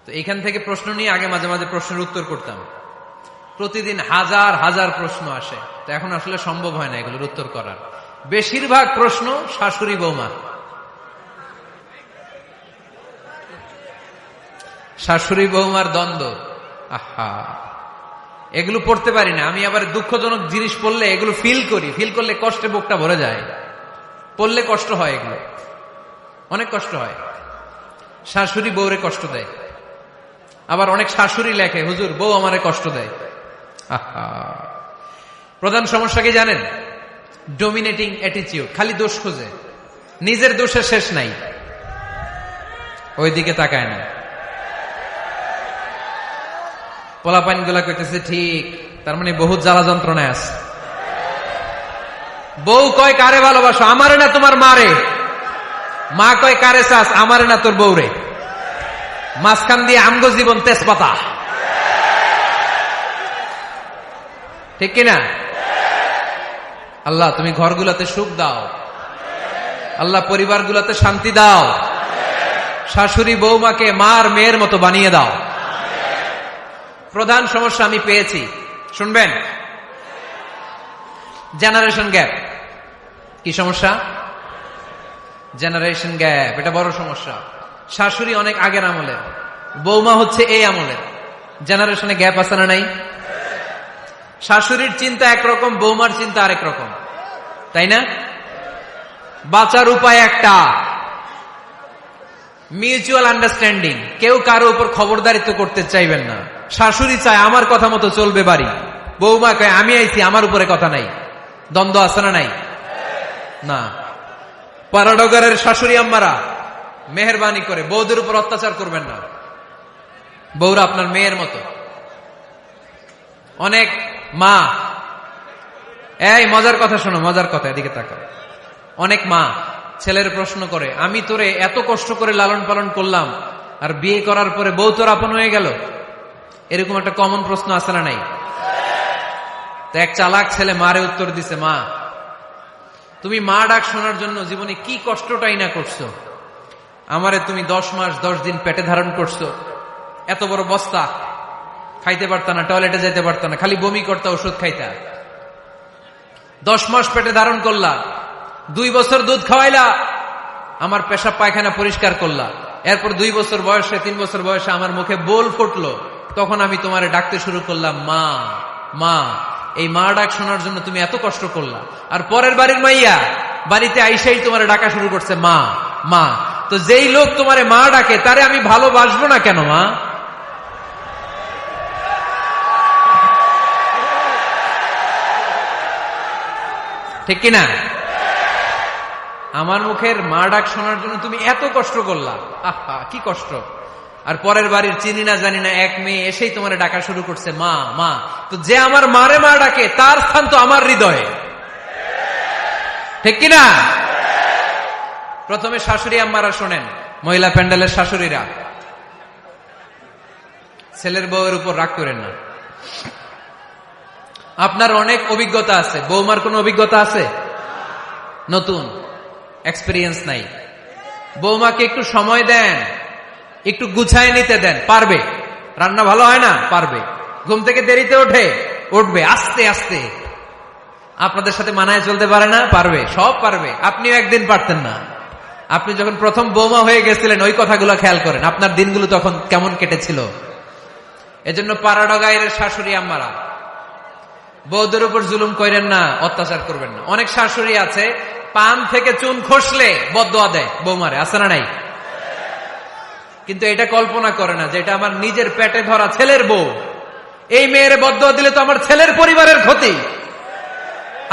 তো এখান থেকে প্রশ্ন নিয়ে আগে মাঝে মাঝে প্রশ্নের উত্তর করতাম। প্রতিদিন হাজার হাজার প্রশ্ন আসে, তো এখন আসলে সম্ভব হয় না এগুলোর উত্তর করার। বেশিরভাগ প্রশ্ন শাশুড়ি বৌমা, শাশুড়ি বৌমার দ্বন্দ্ব। আহা, এগুলো পড়তে পারি না আমি। আবার দুঃখজনক জিনিস পড়লে এগুলো ফিল করি, ফিল করলে কষ্টে বুকটা ভরে যায়। পড়লে কষ্ট হয়, এগুলো অনেক কষ্ট হয়। শাশুড়ি বউরে কষ্ট দেয়, আবার অনেক শাশুড়ি লেখে হুজুর বউ আমারে কষ্ট দেয়। আহা, প্রধান সমস্যা কি জানেন? ডোমিনেটিং অ্যাটিটিউড, খালি দোষ খোঁজে, নিজের দোষের শেষ নাই, ওইদিকে তাকায় না। পোলাপাইন গুলা কইতেছে ঠিক, তার মানে বহুত জ্বালা যন্ত্রণায় আছে। বউ কয় কারে ভালোবাসো? আমারে না তোমার মারে। মা কয় কারে চাস? আমারে না তোর বউরে। মাঝখান দিয়ে আমগো জীবন তেজপাতা, ঠিক কিনা? আল্লাহ তুমি ঘরগুলাতে সুখ দাও, আল্লাহ পরিবারগুলাতে শান্তি দাও, শাশুড়ি বৌমাকে মার মেয়ের মতো বানিয়ে দাও। প্রধান সমস্যা আমি পেয়েছি, শুনবেন? Generation gap. কি সমস্যা? জেনারেশন গ্যাপ, এটা বড় সমস্যা। শাশুড়ি অনেক আগের আমলের, বৌমা হচ্ছে এই আমলের। জেনারেশনে গ্যাপ আছে না নাই? শাশুড়ির চিন্তা একরকম, বৌমার চিন্তা আরেক রকম, তাই না? বাঁচার উপায় একটা, মিউচুয়াল আন্ডারস্ট্যান্ডিং। কেউ কারো উপর খবরদারিত্ব করতে চাইবেন না। শাশুড়ি চায় আমার কথা মতো চলবে বাড়ি, বৌমা কয় আমি আইছি আমার উপরে কথা নাই। দ্বন্দ্ব আছে না নাই? না। পারাডগারের শাশুড়ি আম্মারা মেহেরবানি করে বৌদের উপর অত্যাচার করবেন না। বৌরা আপনার মেয়ের মতো। অনেক মা, এই মজার কথা শোনো, মজার কথা, এদিকে তাকাও। অনেক মা ছেলের প্রশ্ন করে, আমি তোরে এত কষ্ট করে লালন পালন করলাম আর বিয়ে করার পরে বউ তোর আপন হয়ে গেল। এরকম একটা কমন প্রশ্ন আছে না নাই? তো এক চালাক ছেলে মারে উত্তর দিছে, মা তুমি মা ডাক শোনার জন্য জীবনে কি কষ্টটাই না করছো। আমারে তুমি 10 মাস 10 দিন পেটে ধারণ করছো, এত বড় বস্তা, খাইতে পারতা না, টয়লেটে যেতে পারতা না, খালি বমি করতা, ওষুধ খাইতা। 10 মাস পেটে ধারণ করলা, 2 বছর দুধ খাওয়াইলা, আমার পেশাব পায়খানা পরিষ্কার করলা। এরপর 2 বছর বয়সে 3 বছর বয়সে আমার মুখে বোল ফুটলো, তখন আমি তোমারে ডাকতে শুরু করলাম মা মা। এই মা ডাক শোনার জন্য তুমি এত কষ্ট করলা, আর পরের বাড়ির মাইয়া বাড়িতে আইসাই তোমারে ডাকা শুরু করছে মা মা। তো যেই লোক তোমারে মা ডাকে তারে আমি ভালোবাসবো না কেন মা? ঠিক কিনা? আমার মুখের মা ডাক শোনার জন্য তুমি এত কষ্ট করলা, আহা কি কষ্ট। আর পরের বাড়ির চিনি না জানি না এক মেয়ে এসেই তোমার ডাকা শুরু করছে মা মা। তো যে আমার মারে মা ডাকে তার স্থান তো আমার হৃদয়ে, ঠিক কিনা? প্রথমে শাশুড়ি আম্মারা শোনেন, মহিলা প্যান্ডেলের শাশুড়িরা, ছেলের বউয়ের উপর রাগ করেন না। আপনার অনেক অভিজ্ঞতা আছে, বৌমার কোনো অভিজ্ঞতা আছে? নতুন এক্সপেরিয়েন্স নাই। বৌমাকে একটু সময় দেন, একটু গুছায় নিতে দেন, পারবে। রান্না ভালো হয় না, পারবে। ঘুম থেকে দেরিতে উঠবে আস্তে আস্তে। আপনাদের সাথে মানায় চলতে পারে না, পারবে, সব পারবে। আপনিও একদিন পারতেন না। আপনি যখন প্রথম বৌমা হয়ে গেছিলেন ওই কথাগুলো খেয়াল করেন, আপনার দিনগুলো তখন কেমন কেটেছিল। এজন্য পাড়াডগাইয়ের শাশুড়ি আম্মারা বৌদের উপর জুলুম করেন না, অত্যাচার করবেন না। অনেক শাশুড়ি আছে পান থেকে চুন খসলে বদদোয়া দেয় বৌমারে, আছে না নাই? কিন্তু এটা কল্পনা করে না যে এটা আমার নিজের পেটে ধরা ছেলের বউ, এই মেয়ের বদদোয়া দিলে তো আমার ছেলের পরিবারের ক্ষতি,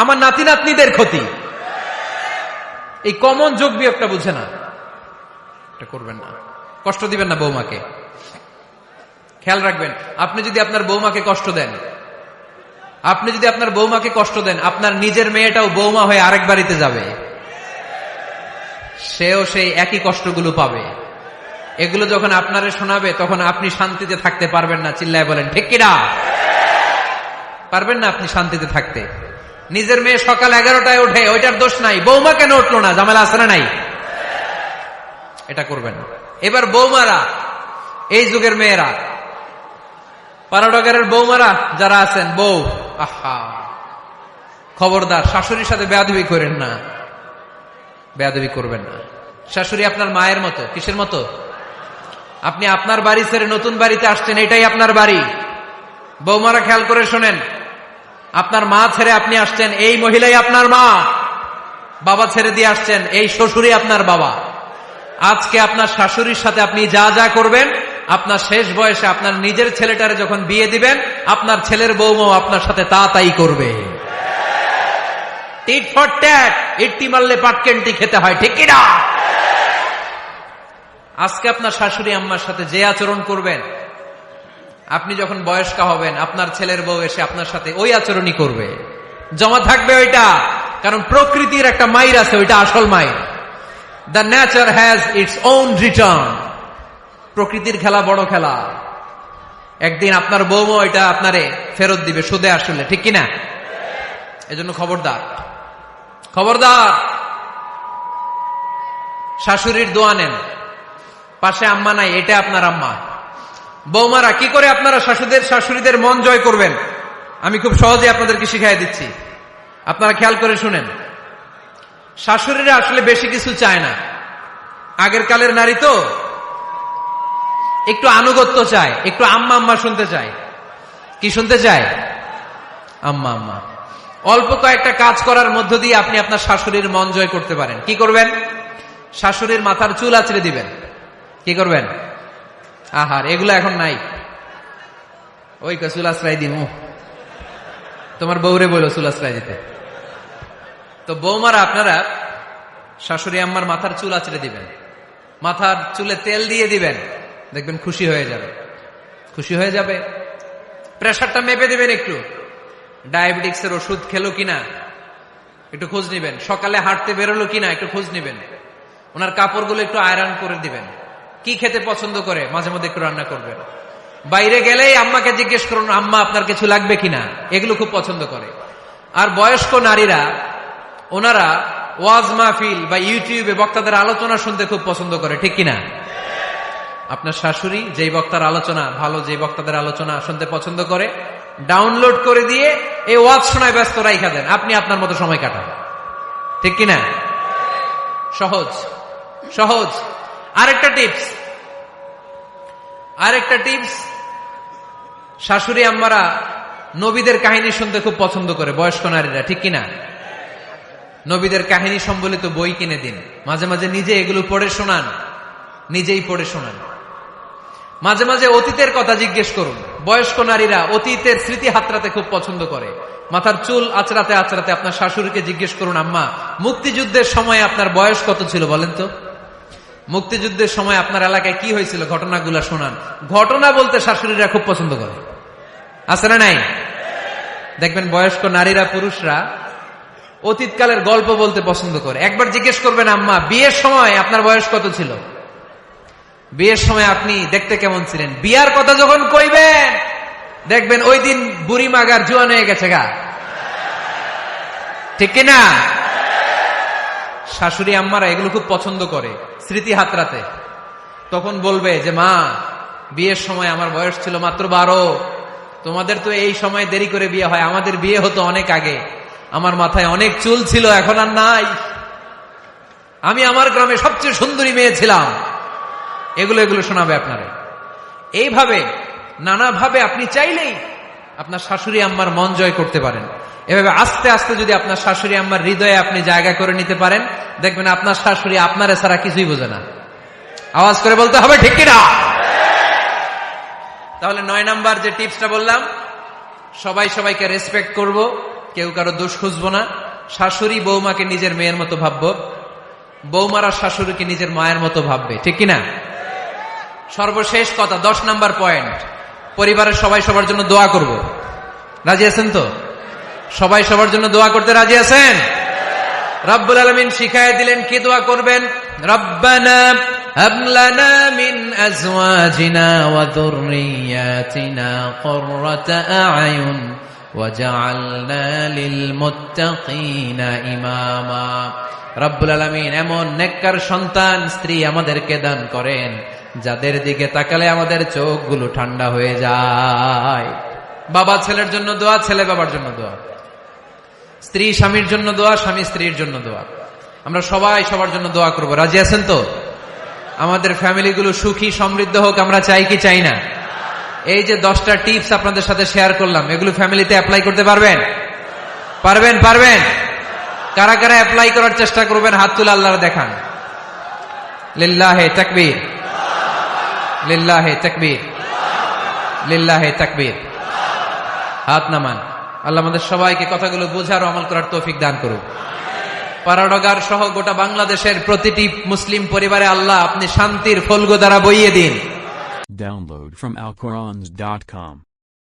আমার নাতি নাতনিদের ক্ষতি। এই কমন যোগ বিয়োগটা বুঝে না, এটা করবেন না, কষ্ট দিবেন না বৌমাকে। খেয়াল রাখবেন, আপনি যদি আপনার বৌমাকে কষ্ট দেন, আপনার নিজের মেয়েটাও বৌমা হয়ে আরেক বাড়িতে যাবে, সেও সেই একই কষ্টগুলো পাবে। এগুলো যখন আপনারে শোনাবে তখন আপনি শান্তিতে থাকতে পারবেন না। চিল্লায় বলেন ঠিক কিনা? পারবেন না আপনি শান্তিতে থাকতে। নিজের মেয়ে সকাল 11টায় ওঠে, ওইটার দোষ নাই, বৌমা কেন উঠলো না, ঝামেলা আছে না নাই? এটা করবেন না। এবার বৌমারা, এই যুগের মেয়েরা, পাড়াডগারের বৌমারা যারা আছেন, বউ, আহা খবরদার, শাশুড়ির সাথে বেয়াদবি করেন না, বেয়াদবি করবেন না। শাশুড়ি আপনার মায়ের মতো। কিসের মতো? আপনি আপনার বাড়ি ছেড়ে নতুন বাড়িতে আসছেন, এটাই আপনার বাড়ি। বৌমারা খেয়াল করে শোনেন, আপনার মা ছেড়ে আপনি আসছেন, এই মহিলাই আপনার মা। বাবা ছেড়ে দিয়ে আসছেন, এই শ্বশুরই আপনার বাবা। আজকে আপনার শাশুড়ির সাথে আপনি যা যা করবেন, আপনার শেষ বয়সে আপনার নিজের ছেলেটারে যখন বিয়ে দিবেন, আপনার ছেলের বৌমাও আপনার সাথে তা তাই করবে। টিট ফর ট্যাট, ইট্টি মারলে পাটকেনটি খেতে হয়, ঠিক কিনা? আজকে আপনার শাশুড়ি আম্মার সাথে যে আচরণ করবেন, আপনি যখন বয়স্কা হবেন আপনার ছেলের বউ এসে আপনার সাথে ওই আচরণই করবে। জমা থাকবে ওইটা, কারণ প্রকৃতির একটা মাইর আছে, ওইটা আসল মাইর। The nature has its own return. প্রকৃতির খেলা বড় খেলা। একদিন আপনার বউমা এটা আপনারে ফেরত দিবে সুদে আসলে, ঠিক কিনা? এজন্য খবরদার, খবরদার। শাশুড়ির দোয়া নেন, পাশে আম্মা নাই, এটা আপনার আম্মা। বৌমারা কি করে আপনারা শাশুড়িদের মন জয় করবেন, আমি খুব সহজে আপনাদেরকে শিখাই দিচ্ছি। আপনারা খেয়াল করে শুনেন। শাশুড়িরা আসলে বেশি কিছু চায় না। আগের কালের নারী তো একটু আনুগত্য চায়, একটু আম্মা আম্মা শুনতে চায়। কি শুনতে চায়? আম্মা আম্মা। অল্প কয়েকটা কাজ করার মধ্য দিয়ে আপনি আপনার শাশুড়ির মন জয় করতে পারেন। কি করবেন? শাশুড়ির মাথার চুল আঁচড়ে দিবেন। কি করবেন? আহার, এগুলো এখন নাই। ওই চুল আশ্রয় দিমু, তোমার বউরে বলো চুল আশ্রয় দিতে। তো বৌমারা আপনারা শাশুড়ি আম্মার মাথার চুল আঁচড়ে দিবেন, মাথার চুলে তেল দিয়ে দিবেন, দেখবেন খুশি হয়ে যাবে, খুশি হয়ে যাবে। প্রেশারটা মেপে দিবেন, একটু ডায়াবেটিক্সের ওষুধ খেলো কিনা একটু খোঁজ নিবেন, সকালে হাঁটতে বেরোলো কিনা একটু খোঁজ নিবেন, ওনার কাপড়গুলো একটু আয়রন করে দিবেন, কি খেতে পছন্দ করে মাঝে মধ্যে একটু রান্না করবেন। বাইরে গেলেই আম্মাকে জিজ্ঞেস করুন আম্মা আপনার কিছু লাগবে কিনা, এগুলো খুব পছন্দ করে। আর বয়স্ক নারীরা ওনারা ওয়াজ মাহফিল বা ইউটিউবে বক্তাদের আলোচনা শুনতে খুব পছন্দ করে, ঠিক কিনা? আপনার শাশুড়ি যেই বক্তার আলোচনা ভালো, যেই বক্তাদের আলোচনা শুনতে পছন্দ করে, ডাউনলোড করে দিয়ে এই ওয়াজ শোনায় ব্যস্ত রাইখা দেন, আপনি আপনার মতো সময় কাটান, ঠিক কিনা? সহজ সহজ। আরেকটা টিপস, শাশুড়ি আম্মারা নবীদের কাহিনী শুনতে খুব পছন্দ করে, বয়স্ক নারীরা, ঠিক কিনা? নবীদের কাহিনী সম্বলিত বই কিনে দিন, মাঝে মাঝে নিজে এগুলো পড়ে শোনান, নিজেই পড়ে শোনান। মাঝে মাঝে অতীতের কথা জিজ্ঞেস করুন। বয়স্ক নারীরা অতীতের স্মৃতি হাতড়াতে খুব পছন্দ করে, মাথার চুল আঁচড়াতে আঁচড়াতে আপনার শাশুড়িকে জিজ্ঞেস করুন আম্মা মুক্তিযুদ্ধের সময় আপনার বয়স কত ছিল বলেন তো, মুক্তিযুদ্ধের সময় আপনার এলাকায় কি হয়েছিল ঘটনাগুলো শোনান। ঘটনা বলতে শাশুড়িরা খুব পছন্দ করে, আছে না নাই? দেখবেন বয়স্ক নারীরা পুরুষরা অতীতকালের গল্প বলতে পছন্দ করে। একবার জিজ্ঞেস করবেন আম্মা বিয়ের সময় আপনার বয়স কত ছিল, বিয়ের সময় আপনি দেখতে কেমন ছিলেন। বিয়ার কথা যখন কইবেন দেখবেন ওই দিন বুড়ি মাগার জোয়ান হয়ে গেছে গা, ঠিক কিনা? শাশুড়ি আম্মারা এগুলো খুব পছন্দ করে স্মৃতি হাতড়াতে। তখন বলবে যে মা বিয়ের সময় আমার বয়স ছিল মাত্র 12, তোমাদের তো এই সময় দেরি করে বিয়ে হয়, আমাদের বিয়ে হতো অনেক আগে, আমার মাথায় অনেক চুল ছিল এখন আর নাই, আমি আমার গ্রামে সবচেয়ে সুন্দরী মেয়ে ছিলাম। এগুলো শোনাবে আপনারে। এইভাবে নানাভাবে আপনি চাইলেই আপনার শাশুড়ি আম্মার মন জয় করতে পারেন। এভাবে আস্তে আস্তে যদি আপনার শাশুড়ি আম্মার হৃদয়ে আপনি জায়গা করে নিতে পারেন, দেখবেন আপনার শাশুড়ি আপনারে ছাড়া কিছুই বোঝে না। আওয়াজ করে বলতে হবে ঠিক কিনা? তাহলে 9 নাম্বার যে টিপসটা বললাম, সবাই সবাইকে রেসপেক্ট করব, কেউ কারো দোষ খুঁজবো না। শাশুড়ি বৌমাকে নিজের মেয়ের মতো ভাববো, বৌমারা শাশুড়িকে নিজের মায়ের মতো ভাববে, ঠিক কিনা? সর্বশেষ কথা, 10 নাম্বার পয়েন্ট, পরিবারের সবাই সবার জন্য দোয়া করব। রাজি আছেন তো? সবাই সবার জন্য দোয়া করতে রাজি আছেন? রব্বুল আলামিন শিখায় দিলেন কি দোয়া করবেন। রব্বানা হাব লানা মিন আজওয়াজিনা ওয়া যুররিয়াতিনা কুররাতা আ'য়ুন ওয়াজআলনা লিল মুত্তাকিনা ইমামা। রব্বুল আলামিন এমন নেককার সন্তান স্ত্রী আমাদেরকে দান করেন যাদের দিকে তাকালে আমাদের চোখগুলো ঠান্ডা হয়ে যায়। বাবা ছেলের জন্য দোয়া, ছেলে বাবার জন্য দোয়া, স্ত্রী স্বামীর জন্য দোয়া, স্বামী স্ত্রীর জন্য দোয়া। আমরা সবাই সবার জন্য দোয়া করব। রাজি আছেন তো? আমাদের ফ্যামিলিগুলো সুখী সমৃদ্ধ হোক আমরা চাই কি চাই না? এই যে 10টা টিপস আপনাদের সাথে শেয়ার করলাম, এগুলো ফ্যামিলিতে অ্যাপ্লাই করতে পারবেন? পারবেন? কারা কারা অ্যাপ্লাই করার চেষ্টা করবেন হাত তুলে আল্লাহর দেখান। লিল্লাহে তাকবীর, লিল্লাহে তাকবীর, লিল্লাহে তাকবীর। হাত নামান। আল্লাহ আমাদের সবাইকে কথাগুলো বোঝার ও আমল করার তৌফিক দান করুন। পারাডগার সহ গোটা বাংলাদেশের প্রতিটি মুসলিম পরিবারে আল্লাহ আপনি শান্তির ফলগো দ্বারা বইয়ে দিন। Download from alqurans.com